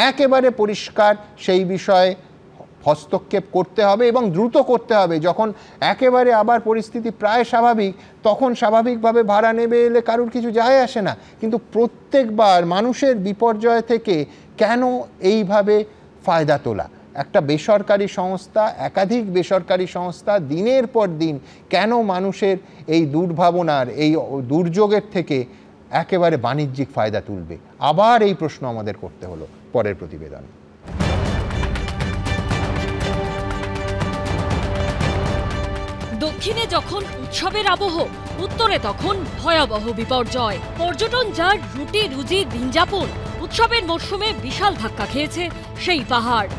একেবারে পরিষ্কার সেই বিষয়ে হস্তক্ষেপ করতে হবে এবং দ্রুত করতে হবে। যখন একেবারে আবার পরিস্থিতি প্রায় স্বাভাবিক, তখন স্বাভাবিকভাবে ভাড়া নেবে এলে কারুর কিছু যায় আসে না, কিন্তু প্রত্যেকবার মানুষের বিপর্যয় থেকে কেন এইভাবে ফায়দা তোলা? একটা বেসরকারি সংস্থা, একাধিক বেসরকারি সংস্থা দিনের পর দিন কেন মানুষের এই দুর্ভাবনার, এই দুর্যোগের থেকে একেবারে বাণিজ্যিক ফায়দা তুলবে? আবার এই প্রশ্ন আমাদের করতে হলো। পরের প্রতিবেদন। দক্ষিণে যখন উৎসবের আবহ, উত্তরে তখন ভয়াবহ বিপর্যয়। পর্যটন যার রুটি রুজি দিনযাপন, উৎসবের মরশুমে বিশাল ধাক্কা খেয়েছে সেই পাহাড়।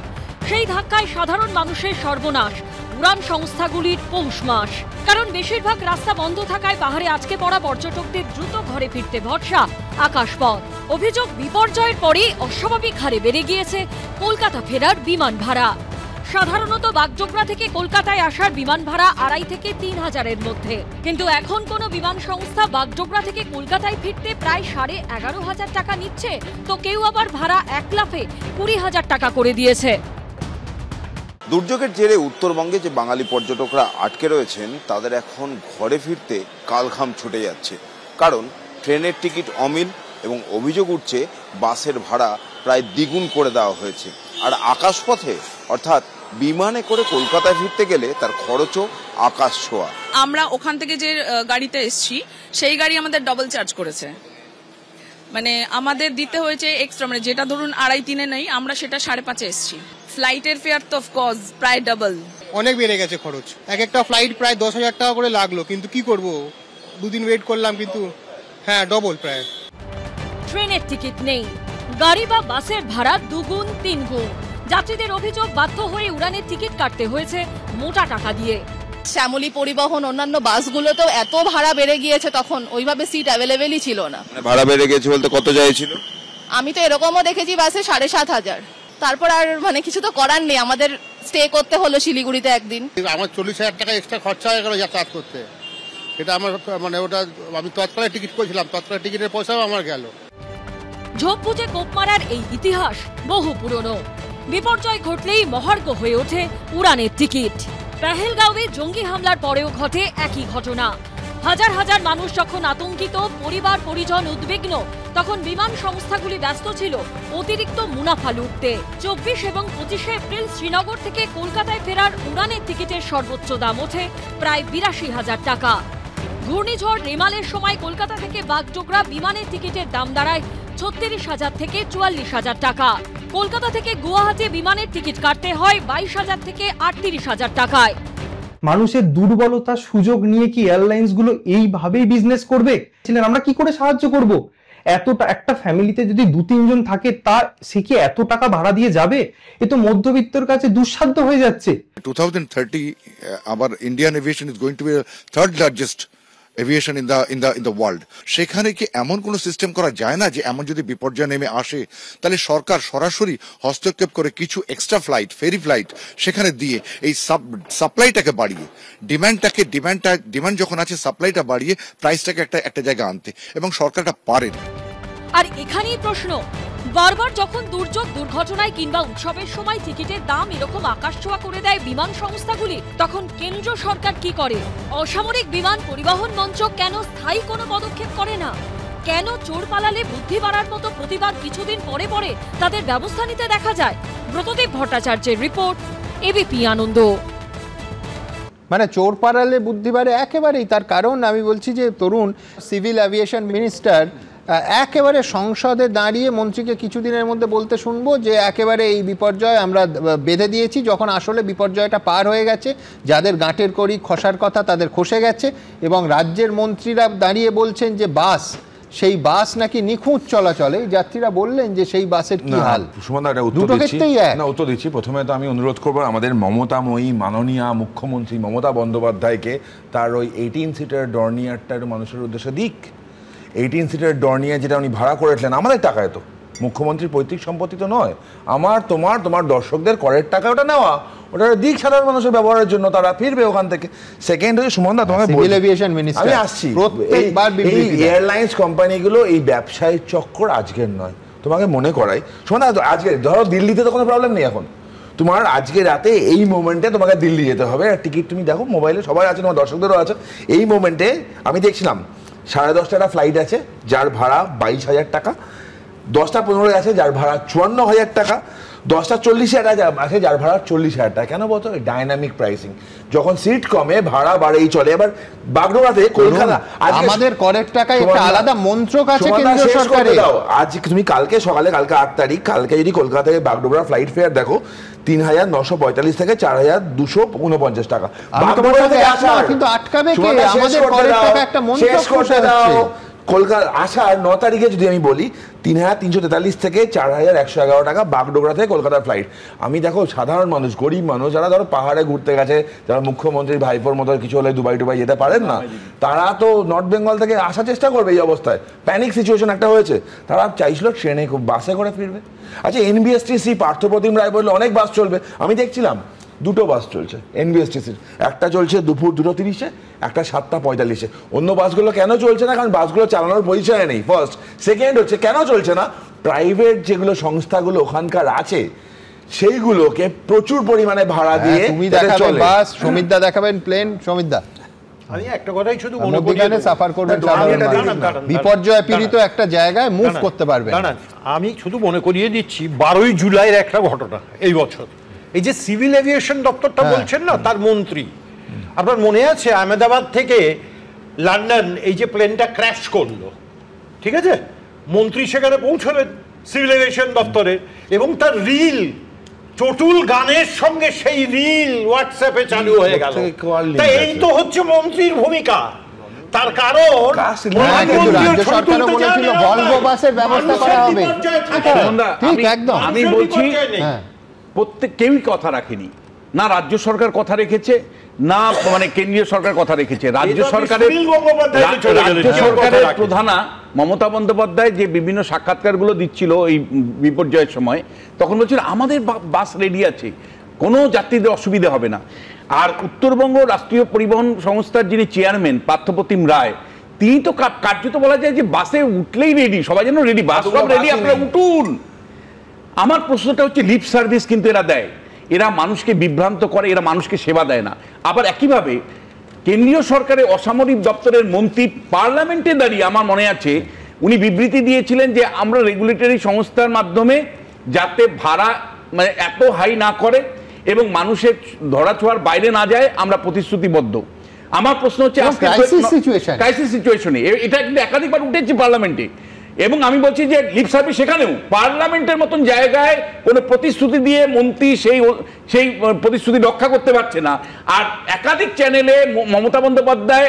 সেই ধাক্কায় সাধারণ মানুষের সর্বনাশ, উড়ান সংস্থাগুলির পৌষ মাস। কারণ বেশিরভাগ রাস্তা বন্ধ থাকায় পাহাড়ে আটকে পড়া পর্যটকদের দ্রুত ঘরে ফিরতে ভরসা আকাশপথ। অভিযোগ, বিপর্যয়ের পরেই অস্বাভাবিক হারে বেড়ে গিয়েছে কলকাতা ফেরার বিমান ভাড়া। সাধারণত বাগডোগরা থেকে কলকাতায় আসার বিমান ভাড়া 2,500 থেকে 3,000-এর মধ্যে, কিন্তু এখন কোনো বিমান সংস্থা বাগডোগরা থেকে কলকাতায় ফিরতে প্রায় 11,500 টাকা নিচ্ছে, তো কেউ আবার ভাড়া 1 লাফে 20,000 টাকা করে দিয়েছে। দুর্যোগের জেরে উত্তরবঙ্গে যে বাঙালি পর্যটকরা আটকে রয়েছেন তাদের এখন ঘরে ফিরতে কালঘাম ছুটে যাচ্ছে, কারণ ট্রেনের টিকিট অমিল এবং অভিযোগ উঠছে বাসের ভাড়া প্রায় দ্বিগুণ করে দেওয়া হয়েছে। আর আকাশপথে অর্থাৎ বিমানে করে কলকাতায় ফিরতে গেলে তার খরচও আকাশ ছোঁয়া। আমরা ওখান থেকে যে গাড়িতে এসেছি সেই গাড়ি আমাদের ডবল চার্জ করেছে, মানে আমাদের দিতে হয়েছে এক্সট্রা, মানে যেটা ধরুন 2.5-3 নেই, আমরা সেটা 5.5 এসেছি। ফ্লাইটের ফেয়ার তো অফকোর্স প্রায় ডাবল, অনেক বেড়ে গেছে খরচ। এক একটা ফ্লাইট প্রায় 10,000 টাকা করে লাগলো, কিন্তু কি করব, 2 দিন ওয়েট করলাম, কিন্তু হ্যাঁ ডবল প্রায়। ট্রেনের টিকিট নেই, গাড়ি বা বাসের ভাড়া 2 গুণ 3 গুণ। যাত্রীদের অভিযোগ, বাধ্য হয়ে উড়ানের টিকিট কাটতে হয়েছে মোটা টাকা দিয়ে। শ্যামলী পরিবহন অন্যান্য বাসগুলোতেও এত ভাড়া বেড়ে গিয়েছে, তখন ওইভাবে সিট অ্যাভেলেবেলই ছিল না। ভাড়া বেড়ে গেছে বলতে কত চাইছিল? আমি তো এরকমও দেখেছি বাসে 7,500। তারপর আর মানে কিছু তো করার নেই, আমাদের স্টে করতে হলো শিলিগুড়িতে একদিন। আমার 40,000 টাকা এক্সট্রা খরচা হয়ে গেল যাতায়াত করতে। এটা আমার মানে ওটা আমি তৎকালে টিকিট করেছিলাম, তৎকালে টিকিটের পয়সাও আমার গেল। ঝোপ বুঝে কোপ মারার এই ইতিহাস বহু পুরনো। বিপর্যয় ঘটলেই মহার্ঘ হয়ে ওঠে উড়ানের টিকিট। পেহেলগাঁওয়ে জঙ্গি হামলার পরেও ঘটে একই ঘটনা। হাজার হাজার মানুষ যখন আতঙ্কিত, পরিবার পরিজন উদ্বিগ্ন, তখন বিমান সংস্থাগুলি ব্যস্ত ছিল অতিরিক্ত মুনাফা লুটতে। 24 এবং 25 এপ্রিল শ্রীনগর থেকে কলকাতায় ফেরার উড়ানের টিকিটের সর্বোচ্চ দাম ওঠে প্রায় 82,000 টাকা। ঘূর্ণিঝড় রেমালের সময় কলকাতা থেকে বাগডোগরা বিমানের টিকিটের দাম দাঁড়ায় 36,000 থেকে 44,000 টাকা। কলকাতা থেকে গুয়াহাটি বিমানের টিকিট কাটতে হয় 22,000 থেকে 38,000 টাকায়। মানুষের দুর্বলতার সুযোগ নিয়ে কি এয়ারলাইন্স গুলো এইভাবেই বিজনেস করবে? আমরা কি করে সাহায্য করব? এতটা একটা ফ্যামিলিতে যদি 2-3 জন থাকে, তার সে কি এত টাকা ভাড়া দিয়ে যাবে? এ তো মধ্যবিত্তর কাছে দুঃসাধ্য হয়ে যাচ্ছে। 2030 our Indian aviation is going to be the third largest aviation in the world. সেখানে কি এমন কোনো সিস্টেম করা যায় না যে এমন যদি বিপর্যয় নেমে আসে তাহলে সরকার সরাসরি হস্তক্ষেপ করে কিছু এক্সট্রা ফ্লাইট, ফেরি ফ্লাইট সেখানে দিয়ে এই সাপ্লাইটাকে বাড়িয়ে ডিমান্ড যখন আছে সাপ্লাইটা বাড়িয়ে প্রাইসটাকে একটা জায়গায় আনতে, এবং সরকারটা পারে না। আর এখানেই প্রশ্ন, বারবার যখন দুর্যোগ দুর্ঘটনায় কিংবা উৎসবের সময় টিকিটের দাম এরকম আকাশছোঁয়া করে দেয় বিমান সংস্থাগুলি, তখন কেন্দ্র সরকার কি করে? অসামরিক বিমান পরিবহন মঞ্চ কেন স্থায়ী কোনো পদক্ষেপ করে না? কেন চোর পালালে বুদ্ধি বাড়ার মতো প্রতিবাদ কিছুদিন পরে পরে তাদের ব্যবস্থা নিতে দেখা যায়? ব্রতদেব ভট্টাচার্যের রিপোর্ট, এবিপি আনন্দ। মানে চোর পালালে বুদ্ধি বাড়ে একেবারেই। তার কারণ আমি বলছি যে তরুণ সিভিল অ্যাভিয়েশন মিনিস্টার একেবারে সংসদে দাঁড়িয়ে মন্ত্রীকে কিছুদিনের মধ্যে বলতে শুনবো যে একেবারে এই বিপর্যয় আমরা বেঁধে দিয়েছি, যখন আসলে বিপর্যয়টা পার হয়ে গেছে, যাদের গাঁটের কড়ি খসার কথা তাদের খসে গেছে, এবং রাজ্যের মন্ত্রীরা দাঁড়িয়ে বলছেন যে সেই বাস নাকি নিখুঁত চলাচলে। যাত্রীরা বললেন যে সেই বাসের কি হাল। দুটো ক্ষেত্রেই উত্তর দিচ্ছি। প্রথমে তো আমি অনুরোধ করবো আমাদের মমতাময়ী মাননীয়া মুখ্যমন্ত্রী মমতা বন্দ্যোপাধ্যায়কে তার ওই 18 সিটার ডর্নিয়ারটার মানুষের উদ্দেশ্যে দিক। 18 সিটার ডর্নিয়ার যেটা উনি ভাড়া করেছিলেন আমাদের টাকায়, তো মুখ্যমন্ত্রীর পৈতৃক সম্পত্তি তো নয়, আমার তোমার দর্শকদের করের টাকা ওটা নেওয়া, ওটা দিক সাধারণ মানুষের ব্যবহারের জন্য, তারা ফিরবে ওখান থেকে। সেকেন্ড হচ্ছে সুমনদা, তোমাকে আমি আসছি, এই এয়ারলাইন্স কোম্পানিগুলো এই ব্যবসায়িক চক্কর আজকের নয়, তোমাকে মনে করাই সুমনদা। আজকে ধরো দিল্লিতে তো কোনো প্রবলেম নেই, এখন তোমার আজকে রাতে এই মোমেন্টে তোমাকে দিল্লি যেতে হবে, টিকিট তুমি দেখো মোবাইলে সবাই আছে, তোমার দর্শকদেরও আছে। এই মোমেন্টে আমি দেখছিলাম 10:30 ফ্লাইট আছে যার ভাড়া 22,000 টাকা, 10:15 আছে যার ভাড়া 54,000 টাকা, 10:40 আছে যার ভাড়া 40,000 টাকা। কেন বলতো? ডাইনামিক প্রাইসিং, যখন সিট কমে ভাড়া বাড়েই চলে। এবার বাগডোগরাতে কলকাতা আমাদের করের টাকায় একটা আলাদা মন্ত্রক আছে কেন্দ্র সরকারের। আজ তুমি কালকে 8 তারিখ, কালকে যদি কলকাতা থেকে বাগডোগরা ফ্লাইট ফেয়ার দেখো 3,945 থেকে 4,249 টাকা। কিন্তু আটকাবে কে? আমাদের করের টাকা একটা মন্ত্রক বসে আছে। কলকাতা আসার 9 তারিখে যদি আমি বলি 3,343 থেকে 4,111 টাকা বাগডোগরা থেকে কলকাতার ফ্লাইট। আমি দেখো সাধারণ মানুষ, গরিব মানুষ, যারা ধরো পাহাড়ে ঘুরতে গেছে, যারা মুখ্যমন্ত্রী ভাইপোর মতো কিছু হলে দুবাই যেতে পারেন না, তারা তো নর্থ বেঙ্গল থেকে আসার চেষ্টা করবে। এই অবস্থায় প্যানিক সিচুয়েশন একটা হয়েছে, তারা চাইছিল ট্রেনে বাসে করে ফিরবে। আচ্ছা, এনবিএসটিসি পার্থপ্রতিম রায় বললে অনেক বাস চলবে, আমি দেখছিলাম 2টো বাস চলছে এনবিএসটিসির, একটা চলছে দুপুর 2:30, একটা 7:45। অন্য বাসগুলো কেন চলছে না? কারণ বাসগুলো চালানোর পরিচয় নেই, ফার্স্ট। সেকেন্ড হচ্ছে কেন চলছে না? প্রাইভেট যেগুলো সংস্থাগুলো ওখানকার আছে সেইগুলোকে প্রচুর পরিমাণে ভাড়া দিয়ে তুমি দেখাবেন বাস, সমিতদা দেখাবেন প্লেন। সমিতদা, আমি একটা কথাই শুধু মনে করি সাফার করবেন, বিপর্যয় পীড়িত একটা জায়গায় মুভ করতে পারবেন। আমি শুধু মনে করিয়ে দিচ্ছি 12ই জুলাইয়ের একটা ঘটনা এই বছর। এই যে সিভিল এভিয়েশন দপ্তরটা বলছেন না, তার মন্ত্রী, আপনার মনে আছে আহমেদাবাদ থেকে লন্ডন এই যে প্লেনটা ক্র্যাশ করলো, ঠিক আছে, মন্ত্রী সেখানে পৌঁছলেন সিভিল এভিয়েশন দপ্তরে, এবং তার রিল চটুল গানের সঙ্গে সেই রিল হোয়াটসঅ্যাপে চালু হয়ে গেল। তাই এই তো হচ্ছে মন্ত্রীর ভূমিকা। তার কারণ ভলভো বাসের ব্যবস্থা করা হবে। ঠিক একদম, আমি বলছি কেউই কথা রাখেনি, না রাজ্য সরকার কথা রেখেছে, না মানে কেন্দ্রীয় সরকার কথা রেখেছে। রাজ্য সরকারের প্রধানা মমতা বন্দ্যোপাধ্যায় যে বিভিন্ন সাক্ষাৎকারগুলো দিচ্ছিল এই বিপর্যয়ের সময়, তখন বলছিল আমাদের বাস রেডি আছে, কোনো যাত্রীদের অসুবিধা হবে না। আর উত্তরবঙ্গ রাষ্ট্রীয় পরিবহন সংস্থার যিনি চেয়ারম্যান পার্থপ্রতিম রায়, তিনি তো কার্যত বলা যায় যে বাসে উঠলেই রেডি, সবাই যেন রেডি, বাস সব রেডি, আপনারা উঠুন। আমার প্রশ্নটা হচ্ছে লিপ সার্ভিস কিন্তু এরা দেয়, এরা মানুষকে বিভ্রান্ত করে, এরা মানুষকে সেবা দেয় না। আবার একইভাবে কেন্দ্রীয় সরকারের অসামরিক দপ্তরের মন্ত্রী পার্লামেন্টে দাঁড়িয়ে আমার মনে আছে উনি বিবৃতি দিয়েছিলেন যে আমরা রেগুলেটরি সংস্থার মাধ্যমে যাতে ভাড়া মানে এত হাই না করে এবং মানুষের ধরাছোঁয়ার বাইরে না যায় আমরা প্রতিশ্রুতিবদ্ধ। আমার প্রশ্ন হচ্ছে ক্রাইসিস সিচুয়েশনে এটা কিন্তু একাধিকবার উঠেছে পার্লামেন্টে, এবং আমি বলছি যে লিপ সার্ভিস সেখানেও পার্লামেন্টের মতন জায়গায় কোনো প্রতিশ্রুতি দিয়ে মন্ত্রী সেই প্রতিশ্রুতি রক্ষা করতে পারছে না। আর একাধিক চ্যানেলে মমতা বন্দ্যোপাধ্যায়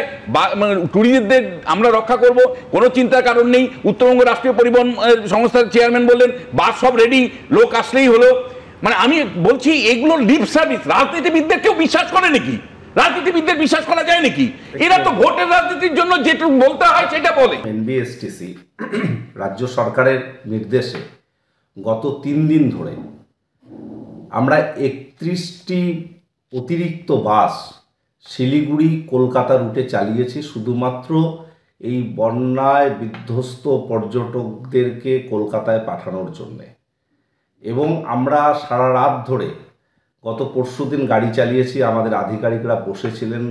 ট্যুরিস্টদের আমরা রক্ষা করব, কোনো চিন্তার কারণ নেই। উত্তরবঙ্গ রাষ্ট্রীয় পরিবহন সংস্থার চেয়ারম্যান বললেন বাস সব রেডি, লোক আসলেই হলো। মানে আমি বলছি এগুলো লিপ সার্ভিস। রাজনীতিবিদদের কেউ বিশ্বাস করে নাকি? রাজনীতিবিদদের বিশ্বাস করা যায় নাকি? এরা তো ভোটের রাজনীতির জন্য যেটুকু বলতে হয় সেটা বলে। এনবিএসটিসি রাজ্য সরকারের নির্দেশে গত 3 দিন ধরে আমরা 31টি অতিরিক্ত বাস শিলিগুড়ি কলকাতা রুটে চালিয়েছি, শুধুমাত্র এই বন্যায় বিধ্বস্ত পর্যটকদেরকে কলকাতায় পাঠানোর জন্যে। এবং আমরা সারা রাত ধরে গত পরশুদিন গাড়ি চালিয়েছি। আমাদের আধিকারিকরা বসেছিলেন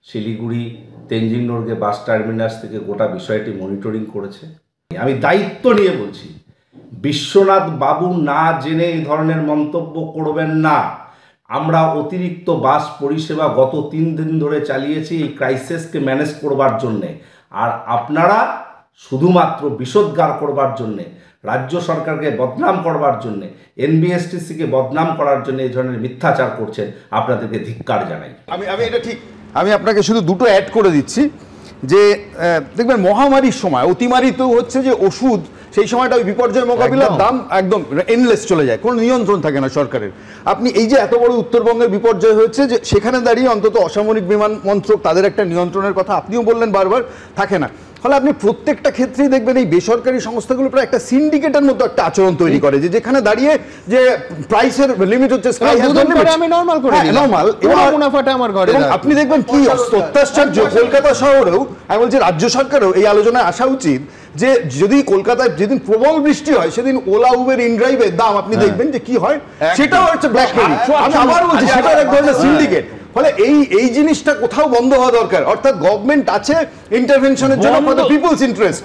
শিলিগুড়ি তেনজিং নরগে বাস টার্মিনাস থেকে, গোটা বিষয়টি মনিটরিং করেছে। আমি দায়িত্ব নিয়ে বলছি, বিশ্বনাথ বাবু না জেনে এই ধরনের মন্তব্য করবেন না। আমরা অতিরিক্ত বাস পরিষেবা গত 3 দিন ধরে চালিয়েছি এই ক্রাইসিসকে ম্যানেজ করবার জন্যে। আর আপনারা শুধুমাত্র বিষোদ্গার করবার জন্যে, রাজ্য সরকারকে বদনাম করবার জন্যে, এনবিএসটিসিকে বদনাম করার জন্য এই ধরনের মিথ্যাচার করছেন। আপনাদেরকে ধিক্কার জানাই। আমি এটা ঠিক, আমি আপনাকে শুধু দুটো অ্যাড করে দিচ্ছি যে দেখবেন মহামারীর সময় অতিমারিত হচ্ছে যে ওষুধ, সেই সময়টা ওই বিপর্যয় মোকাবিলার দাম একদম এন্ডলেস চলে যায়, কোনো নিয়ন্ত্রণ থাকে না সরকারের। আপনি এই যে এত বড় উত্তরবঙ্গের বিপর্যয় হচ্ছে, যে সেখানে দাঁড়িয়ে অন্তত অসামরিক বিমান মন্ত্রক তাদের একটা নিয়ন্ত্রণের কথা আপনিও বললেন বারবার, থাকে না। ফলে আপনি প্রত্যেকটা ক্ষেত্রেই দেখবেন এই বেসরকারি সংস্থাগুলো প্রায় একটা সিন্ডিকেটের মতো একটা আচরণ তৈরি করে, যে যেখানে দাঁড়িয়ে যে প্রাইসের লিমিট হচ্ছে আপনি দেখবেন কি অত্যাশ্চর্য। কলকাতা শহরেও আমি বলছি রাজ্য সরকারও এই আলোচনায় আসা উচিত যে যদি কলকাতায় যেদিন প্রবল বৃষ্টি হয় সেদিন ওলা উবের ইনড্রাইভের দাম আপনি দেখবেন যে কি হয়, সেটাও হচ্ছে ব্ল্যাকমেইল। আমি আবার বলছি সেটা এক ধরনের সিন্ডিকেট। ফলে এই জিনিসটা কোথাও বন্ধ হওয়া দরকার, অর্থাৎ গভর্নমেন্ট আছে ইন্টারভেনশনের জন্য ফর দ্য পিপলস ইন্টারেস্ট।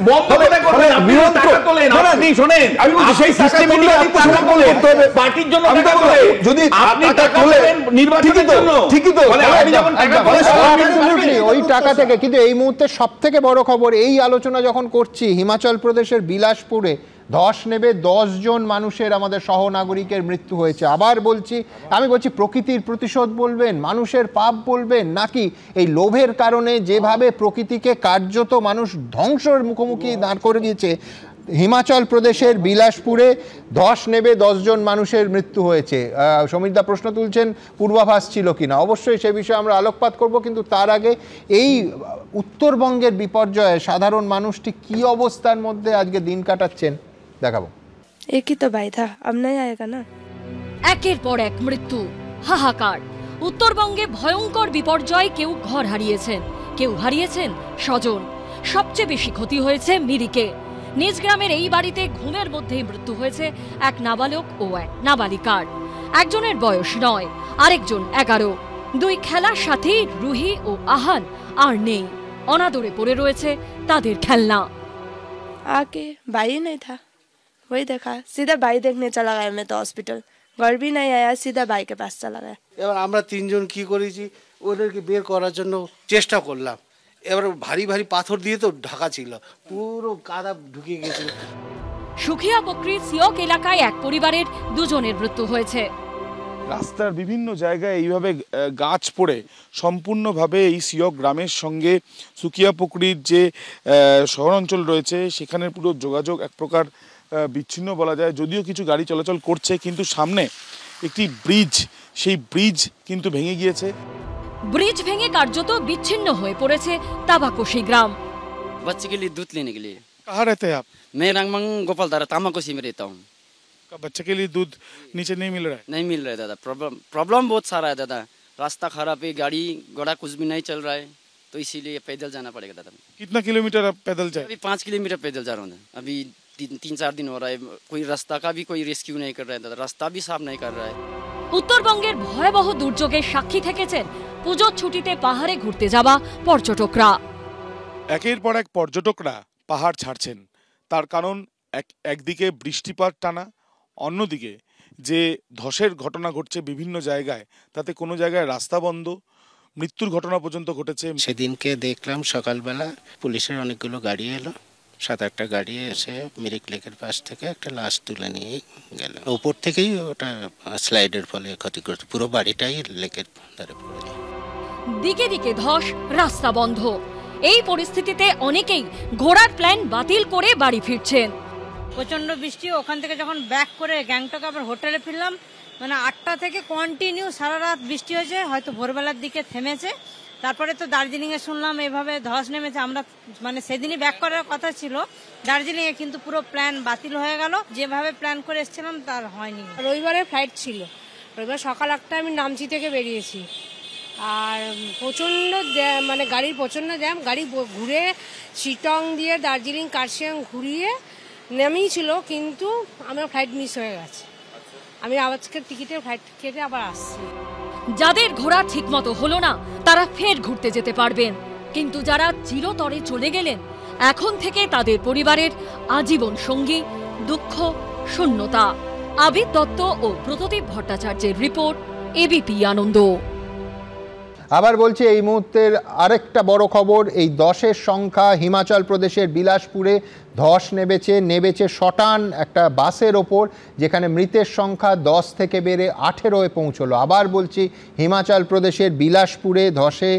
আমি বলছি সেই সিস্টেমগুলো পার্টির জন্য যদি আপনি টাকা তোলেন নির্বাচনের জন্য, ঠিকই তো ওই টাকা থেকে। কিন্তু এই মুহূর্তে সব থেকে বড় খবর, এই আলোচনা যখন করছি, হিমাচল প্রদেশের বিলাসপুরে ধস নেবে 10 জন মানুষের, আমাদের সহনাগরিকের মৃত্যু হয়েছে। আবার বলছি, আমি বলছি প্রকৃতির প্রতিশোধ বলবেন, মানুষের পাপ বলবেন, নাকি এই লোভের কারণে যেভাবে প্রকৃতিকে কার্যত মানুষ ধ্বংসের মুখোমুখি দাঁড় করে গিয়েছে। হিমাচল প্রদেশের বিলাসপুরে ধস নেবে 10 জন মানুষের মৃত্যু হয়েছে। সমীরদা প্রশ্ন তুলছেন পূর্বাভাস ছিল কিনা, অবশ্যই সে বিষয়ে আমরা আলোকপাত করব, কিন্তু তার আগে এই উত্তরবঙ্গের বিপর্যয়ে সাধারণ মানুষটি কি অবস্থার মধ্যে আজকে দিন কাটাচ্ছেন দেখাবো। একই তো ভাই থা, अब नहीं आएगा ना। একের পর এক মৃত্যু, হাহাকার। উত্তরবঙ্গে ভয়ঙ্কর বিপর্যয়, কেউ ঘর হারিয়েছেন, কেউ হারিয়েছেন স্বজন। সবচেয়ে বেশি ক্ষতি হয়েছে মিরিকে। নিজ গ্রামের এই বাড়িতে ঘুমের মধ্যেই মৃত্যু হয়েছে এক নাবালক ও এক নাবালিকার। একজনের বয়স 9, আরেকজন 11। দুই খেলার সাথে রুহি ও আহান আর নেই, অনাদরে পড়ে রয়েছে তাদের খেলনা। आके भाई नहीं था, वही देखा, सीधा भाई देखने चला गया। मैं तो हॉस्पिटल, घर भी नहीं आया, सीधा भाई के पास चला गया। এবার আমরা 3 জন কি করেছি, ওদেরকে বের করার জন্য চেষ্টা করলাম। এবার ভারী ভারী পাথর দিয়ে তো ঢাকা ছিল, পুরো কাদা ঢুকে গেছিল। সুখিয়া বকরির সিয়ক এলাকায় এক পরিবারের 2 জনের মৃত্যু হয়েছে। রাস্তার বিভিন্ন জায়গায় এইভাবে গাছ পড়ে সম্পূর্ণভাবে এই সিয়ক গ্রামের সঙ্গে সুকিয়া পুকুরির যে শহরাঞ্চল রয়েছে সেখানের পুরো যোগাযোগ এক প্রকার বিচ্ছিন্ন বলা যায়। যদিও কিছু গাড়ি চলাচল করছে, কিন্তু সামনে একটি ব্রিজ, সেই ব্রিজ কিন্তু ভেঙে গিয়েছে। ব্রিজ ভেঙে কার্যত বিচ্ছিন্ন হয়ে পড়েছে তাবাকোশি গ্রাম। बच्चे के लिए दूध लेने के लिए। कहाँ रहते हैं आप? मैं रंगमंग गोपालधारा तामाकोशी में रहता हूँ। बच्चे के लिए दूध नीचे नहीं मिल रहा है? नहीं मिल रहा है दादा, प्रॉब्लम बहुत सारा है दादा। रास्ता खराब है, गाड़ी घोड़ा कुछ भी नहीं चल रहा है, तो इसीलिए पैदल जाना पड़ेगा दादा। कितना किलोमीटर आप पैदल जाए? अभी 5 किलोमीटर पैदल जा रहा हूँ। अभी 3-4 दिन हो रहा है, कोई रास्ता का भी कोई रेस्क्यू नहीं कर रहा है दादा, रास्ता भी साफ नहीं कर रहा है। উত্তরবঙ্গের ভয়াবহ দুর্যোগের সাক্ষী থেকেছেন পুজোর ছুটিতে পাহাড়ে ঘুরতে যাওয়া পর্যটকরা। একের পর এক পর্যটকরা পাহাড় ছাড়ছেন, তার কারণ একদিকে বৃষ্টিপাত টানা, অন্যদিকে যে ধসের ঘটনা ঘটছে বিভিন্ন জায়গায়, তাতে কোনো জায়গায় রাস্তা বন্ধ, মৃত্যুর ঘটনা পর্যন্ত ঘটেছে। সেদিনকে দেখলাম সকালবেলা পুলিশের অনেকগুলো গাড়ি এলো, 7-8টা গাড়ি এসে মিরিক লেকের পাশ থেকে একটা লাশ তুলে নিয়ে গেল। উপর থেকেই ওটা স্লাইডের ফলে ক্ষতিগ্রস্ত, পুরো বাড়িটাই লেকের ধারে পড়ে যায়। দিকে দিকে ধস, রাস্তা বন্ধ। এই পরিস্থিতিতে অনেকেই ঘোরার প্ল্যান বাতিল করে বাড়ি ফিরছেন। প্রচন্ড বৃষ্টি, ওখান থেকে যখন ব্যাক করে গ্যাংটক আবার হোটেলে ফিরলাম, মানে 8টা থেকে কন্টিনিউ সারা রাত বৃষ্টি হয়েছে, হয়তো ভোরবেলার দিকে থেমেছে। তারপরে তো দার্জিলিংয়ে শুনলাম এভাবে ধস নেমেছে। আমরা মানে সেদিনই ব্যাক করার কথা ছিল দার্জিলিংয়ে, কিন্তু পুরো প্ল্যান বাতিল হয়ে গেল। যেভাবে প্ল্যান করে এসেছিলাম তার হয়নি। রবিবারে ফ্লাইট ছিল, রবিবার সকাল 8টায় আমি নামচি থেকে বেরিয়েছি। আর প্রচণ্ড মানে গাড়ির প্রচণ্ড জ্যাম, গাড়ি ঘুরে শিটং দিয়ে দার্জিলিং কার্শিয়াং ঘুরিয়ে নেমেই ছিল, কিন্তু আমার ফ্লাইট মিস হয়ে গেছে। আমি আজকের টিকিটের ফ্লাইট কেটে আবার আসছি। যাদের ঘোরা ঠিকমতো হলো না তারা ফের ঘুরতে যেতে পারবেন, কিন্তু যারা চিরতরে চলে গেলেন এখন থেকে তাদের পরিবারের আজীবন সঙ্গী দুঃখ, শূন্যতা। আবিদ দত্ত ও প্রতদীপ ভট্টাচার্যের রিপোর্ট, এবিপি আনন্দ। আবার বলছি, এই মুহূর্তের আরেকটা বড় খবর, এই 10-এর সংখ্যা হিমাচল প্রদেশের বিলাসপুরে ধস নেবেছে শটান একটা বাসের ওপর, যেখানে মৃতের সংখ্যা 10 থেকে বেড়ে 18-এ পৌঁছলো। আবার বলছি, হিমাচল প্রদেশের বিলাসপুরে ধসে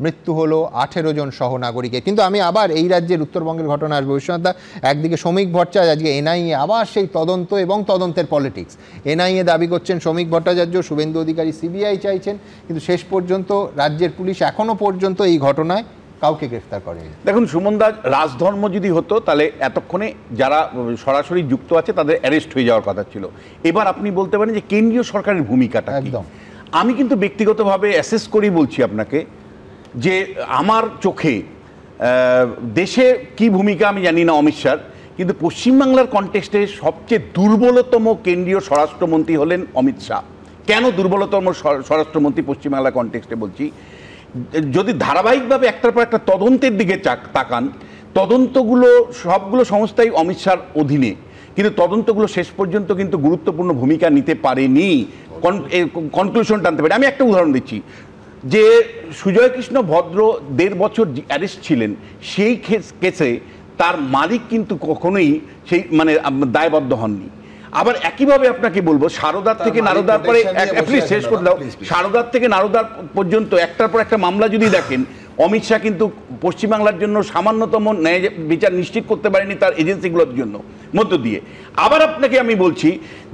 মৃত্যু হলো 18 জন সহনাগরিকের। কিন্তু আমি আবার এই রাজ্যের উত্তরবঙ্গের ঘটনা আসবো। বিশ্বনাথ, একদিকে শ্রমিক ভট্টাচার্য, আজকে এনআইএ আবার সেই তদন্ত এবং তদন্তের পলিটিক্স। এনআইএ দাবি করছেন শ্রমিক ভট্টাচার্য, শুভেন্দু অধিকারী সিবিআই চাইছেন, কিন্তু শেষ পর্যন্ত রাজ্যের পুলিশ এখনো পর্যন্ত এই ঘটনায় কাউকে গ্রেফতার করেনি। দেখুন সুমনদা, রাজধর্ম যদি হতো তাহলে এতক্ষণে যারা সরাসরি যুক্ত আছে তাদের অ্যারেস্ট হয়ে যাওয়ার কথা ছিল। এবার আপনি বলতে পারেন যে কেন্দ্রীয় সরকারের ভূমিকাটা একদম। আমি কিন্তু ব্যক্তিগতভাবে অ্যাসেস করি বলছি আপনাকে যে আমার চোখে দেশে কি ভূমিকা আমি জানি না অমিত শাহর, কিন্তু পশ্চিমবাংলার কনটেক্সটে সবচেয়ে দুর্বলতম কেন্দ্রীয় স্বরাষ্ট্রমন্ত্রী হলেন অমিত শাহ। কেন দুর্বলতম স্বরাষ্ট্রমন্ত্রী পশ্চিমবাংলার কনটেক্সটে বলছি, যদি ধারাবাহিকভাবে একটার পর একটা তদন্তের দিকে তাকান, তদন্তগুলো সবগুলো সংস্থাই অমিত শাহর অধীনে, কিন্তু তদন্তগুলো শেষ পর্যন্ত কিন্তু গুরুত্বপূর্ণ ভূমিকা নিতে পারেনি, কনক্লুশন টানতে পারে। আমি একটা উদাহরণ দিচ্ছি, যে সুজয় কৃষ্ণ ভদ্র 1.5 বছর অ্যারেস্ট ছিলেন, সেই কেসে তার মালিক কিন্তু কখনোই সেই মানে দায়বদ্ধ হননি। আবার একইভাবে আপনাকে বলবো, সারদার থেকে নারদার পরে প্লিজ শেষ করে দাও, সারদার থেকে নারদার পর্যন্ত একটার পর একটা মামলা যদি দেখেন, অমিত শাহ কিন্তু পশ্চিমবাংলার জন্য সামান্যতম ন্যায় বিচার নিশ্চিত করতে পারেনি তার এজেন্সিগুলোর জন্য মধ্য দিয়ে। আবার আপনাকে আমি বলছি,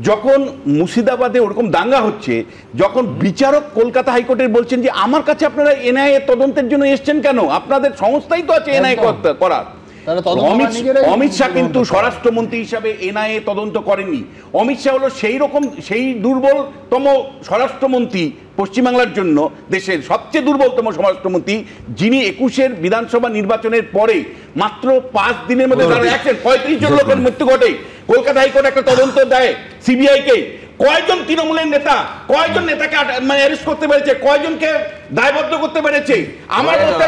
যখন মুর্শিদাবাদে ওরকম দাঙ্গা হচ্ছে, যখন বিচারক কলকাতা হাইকোর্টের বলছেন যে আমার কাছে আপনারা এনআইএ তদন্তের জন্য এসছেন কেন, আপনাদের সংস্থাই তো আছে এনআইএ করার। অমিত শাহ কিন্তু স্বরাষ্ট্রমন্ত্রী হিসাবে এনআইএ তদন্ত করেননি। অমিত শাহ হলো সেই দুর্বলতম স্বরাষ্ট্রমন্ত্রী পশ্চিমবাংলার জন্য, দেশের সবচেয়ে দুর্বলতম স্বরাষ্ট্রমন্ত্রী, যিনি 21-এর বিধানসভা নির্বাচনের পরে মাত্র 5 দিনের মধ্যে 35 জন লোকের মৃত্যু ঘটে। কলকাতা হাইকোর্ট একটা তদন্ত দেয় সিবিআই কে, কয়জন তৃণমূলের নেতা, কয়জন নেতাকে মানে অ্যারেস্ট করতে পেরেছে, কয়জনকে দায়বদ্ধ করতে পেরেছে। আমার মতে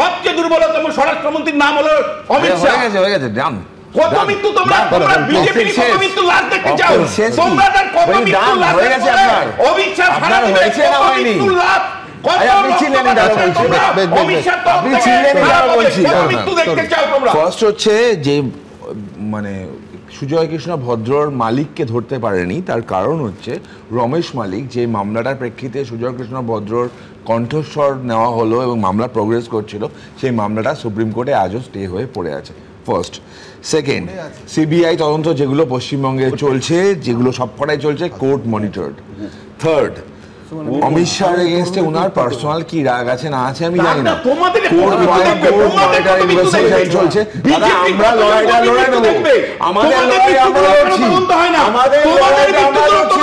সবচেয়ে দুর্বলতম স্বরাষ্ট্রমন্ত্রীর নাম হলো অমিত শাহ। কত মৃত্যু তোমরা বিজেপি কত মৃত্যু লাশ দেখতে চাও, তোমরা তার কত মৃত্যু লাশ দেখতে চাও, অমিত শাহ সারা দেশে কত মৃত্যু লাশ, ফার্স্ট হচ্ছে যে মানে সুজয় কৃষ্ণ ভদ্রর মালিককে ধরতে পারেনি, তার কারণ হচ্ছে রমেশ মালিক, যে মামলাটার প্রেক্ষিতে সুজয় কৃষ্ণ ভদ্রর কণ্ঠস্বর নেওয়া হলো এবং মামলা প্রোগ্রেস করছিল, সেই মামলাটা সুপ্রিম কোর্টে আজও স্টে হয়ে পড়ে আছে। ফার্স্ট। সেকেন্ড, সিবিআই তদন্ত যেগুলো পশ্চিমবঙ্গে চলছে, যেগুলো সবকটাই চলছে কোর্ট মনিটরড। থার্ড, অমিত শাহর এগেইনস্টে ওনার পার্সোনাল কি রাগ আছে না আছে আমি জানি না, কোর্ট মনিটর ইনভেস্টিগেশন চলছে, আমরা লড়াইটা লড়াই নেব, আমাদের লড়াই আমরা লড়ছি, আমাদের লড়াইটা আমরা লড়ছি,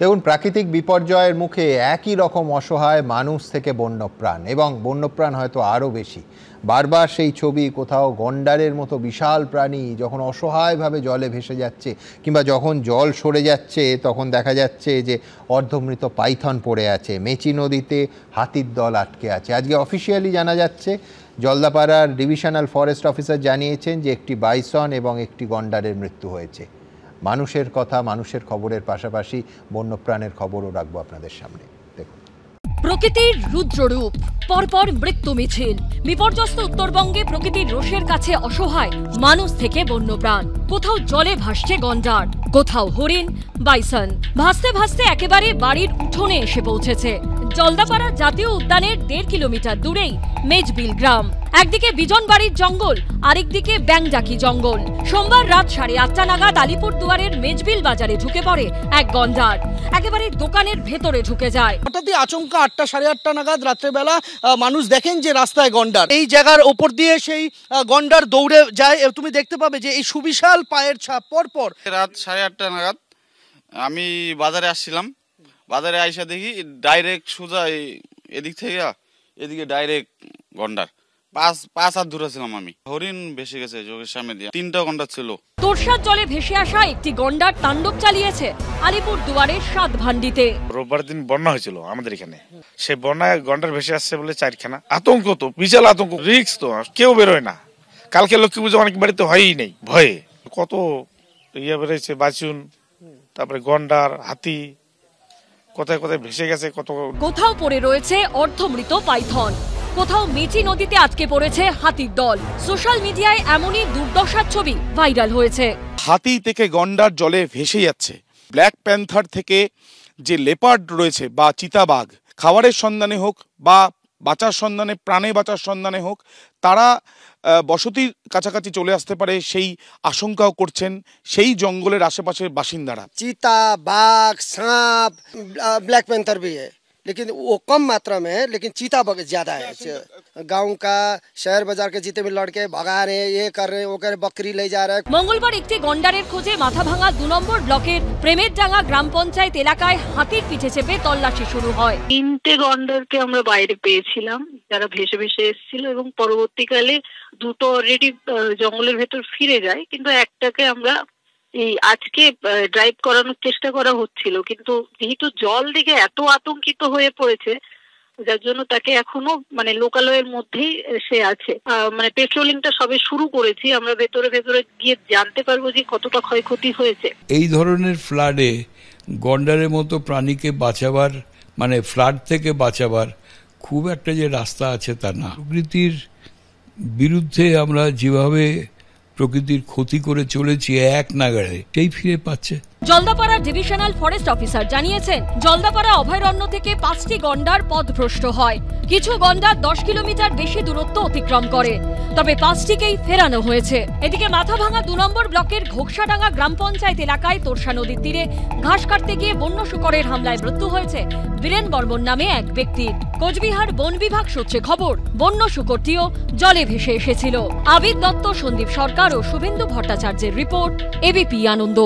দেখুন, প্রাকৃতিক বিপর্যয়ের মুখে একই রকম অসহায় মানুষ থেকে বন্যপ্রাণ, এবং বন্যপ্রাণ হয়তো আরও বেশি। বারবার সেই ছবি, কোথাও গন্ডারের মতো বিশাল প্রাণী যখন অসহায়ভাবে জলে ভেসে যাচ্ছে, কিংবা যখন জল সরে যাচ্ছে তখন দেখা যাচ্ছে যে অর্ধমৃত পাইথন পড়ে আছে, মেচি নদীতে হাতির দল আটকে আছে। আজকে অফিসিয়ালি জানা যাচ্ছে জলদাপাড়ার ডিভিশনাল ফরেস্ট অফিসার জানিয়েছেন যে একটি বাইসন এবং একটি গন্ডারের মৃত্যু হয়েছে। মানুষের কথা, মানুষের খবরের পাশাপাশি বন্যপ্রাণের খবরও রাখবো আপনাদের সামনে। দেখুন, প্রকৃতির রুদ্ররূপ, পরপর মৃত্যু মিছিল। বিপর্যস্ত উত্তরবঙ্গে প্রকৃতির রোষের কাছে অসহায় মানুষ থেকে বন্যপ্রাণ। কোথাও জলে ভাসছে গন্ডার, কোথাও হরিণ, বাইসন। ভাসতে ভাসতে একেবারে বাড়ির উঠোনে এসে পৌঁছেছে। জলদাপাড়া জাতীয় উদ্যানের 1.5 কিলোমিটার দূরেই মেজবিল গ্রাম। একদিকে বিজনবাড়ির জঙ্গল, আরেকদিকে ব্যাংডাকি জঙ্গল। সোমবার রাত 8:30 নাগাদ আলিপুরদুয়ারের মেজবিল বাজারে ঢুকে পড়ে এক গন্ডার, একেবারে দোকানের ভেতরে ঢুকে যায়। হঠাৎই আচমকা 8টা 8:30 নাগাদ রাত্রেবেলা মানুষ দেখেন যে রাস্তায় গন্ডার। এই জায়গার ওপর দিয়ে সেই গন্ডার দৌড়ে যায়। তুমি দেখতে পাবে যে এই সুবিশাল পায়ের ছাপ পরপর। রাত 8:30 নাগাদ আমি বাজারে আসছিলাম, বাজারে আইসা দেখি ডাইরেক্ট সোজা এদিক থেকে এদিকে ডাইরেক্ট গন্ডার। পাঁচ হাত দূরে ছিলাম আমি। হরিণ ভেসে গেছে চোখের সামনে দিয়ে, 3টা গন্ডার ছিল। তোরসার জলে ভেসে আসা একটি গন্ডার তাণ্ডব চালিয়েছে আলিপুরদুয়ারের সাতভান্ডিতে। রোববার দিন বন্যা হয়েছিল আমাদের এখানে, সে বন্যায় গন্ডার ভেসে আসছে বলে 4খানা। আতঙ্ক তো, বিশাল আতঙ্ক, রিস্ক তো, কেউ বেরোয় না। কালকে লক্ষ্মী পুজো অনেক বাড়িতে হয়ই নেই, ভয়ে। কত ইয়ে বেরোয়েছে, বাছুন, তারপরে গন্ডার, হাতি, কোথায় কোথায় ভেসে গেছে। কোথাও পড়ে রয়েছে অর্ধমৃত পাইথন, কোথাও মেচি নদীতে আটকে পড়েছে হাতির দল। সোশ্যাল মিডিয়ায় এমনই দুর্দশার ছবি ভাইরাল হয়েছে। হাতি থেকে গন্ডার জলে ভেসে যাচ্ছে। ব্ল্যাক প্যান্থার থেকে যে লেপার্ড রয়েছে বা চিতাবাঘ, খাবারের সন্ধানে হোক বা বাঁচার সন্ধানে, প্রাণে বাঁচার সন্ধানে হোক, তারা বসতির কাছাকাছি চলে আসতে পারে সেই আশঙ্কাও করছেন সেই জঙ্গলের আশেপাশের বাসিন্দারা। चीता, बाघ, सांप, ब्लैक पैंथर भी है, लेकिन वो कम मात्रा में है, लेकिन चीता ज्यादा है। गांव का, शहर बाजार के जितने भी लड़के भगा रहे हैं, ये कर रहे हैं, वो कर रहे, बकरी ले जा रहे हैं। মঙ্গলবার একটি গন্ডারের খোঁজে মাথাভাঙা 2 নম্বর ব্লকের প্রেমেরডাঙ্গা গ্রাম পঞ্চায়েত এলাকায় হাতির পিঠে চেপে তল্লাশি শুরু হয়। 3টে গন্ডারকে আমরা বাইরে পেয়েছিলাম যারা ভেসে ভেসে এসেছিল, এবং পরবর্তীকালে 2টো অলরেডি জঙ্গলের ভেতর ফিরে যায়, কিন্তু একটাকে আমরা এই আজকে ড্রাইভ করানোর চেষ্টা করা হচ্ছিল, কিন্তু যেহেতু জল দিকে এত আতঙ্কিত হয়ে পড়েছে যার জন্য তাকে এখনো মানে লোকালয়ের মধ্যেই সে আছে। মানে পেট্রোলিংটা সবে শুরু করেছি, আমরা ভেতরে গিয়ে জানতে পারবো যে কতটা ক্ষয়ক্ষতি হয়েছে। এই ধরনের ফ্লাডে গন্ডারের মতো প্রাণীকে বাঁচাবার, মানে ফ্লাড থেকে বাঁচাবার খুব একটা যে রাস্তা আছে তা না। প্রকৃতির বিরুদ্ধে আমরা যেভাবে প্রকৃতির ক্ষতি করে চলেছি এক নাগাড়ে, সেই ফিরে পাচ্ছে। জলদাপাড়া ডিভিশনাল ফরেস্ট অফিসার জানিয়েছেন, জলদাপাড়া অভয়ারণ্য থেকে 5টি গন্ডার পথভ্রষ্ট হয়। কিছু গন্ডার 10 কিলোমিটার বেশি দূরত্ব অতিক্রম করে, তবে 5টিকেই ফেরানো হয়েছে। এদিকে মাথাভাঙা 2 নম্বর ব্লকের ঘোকসাডাঙ্গা গ্রাম পঞ্চায়েত এলাকায় তোরসা নদীর তীরে ঘাস কাটতে গিয়ে বন্য শুকরের হামলায় মৃত্যু হয়েছে বীরেন বর্মন নামে এক ব্যক্তির। কোচবিহার বন বিভাগ সূত্রে খবর, বন্য শুকরটিও জলে ভেসে এসেছিল। আবির দত্ত, সন্দীপ সরকার ও শুভেন্দু ভট্টাচার্যের রিপোর্ট, এবিপি আনন্দ।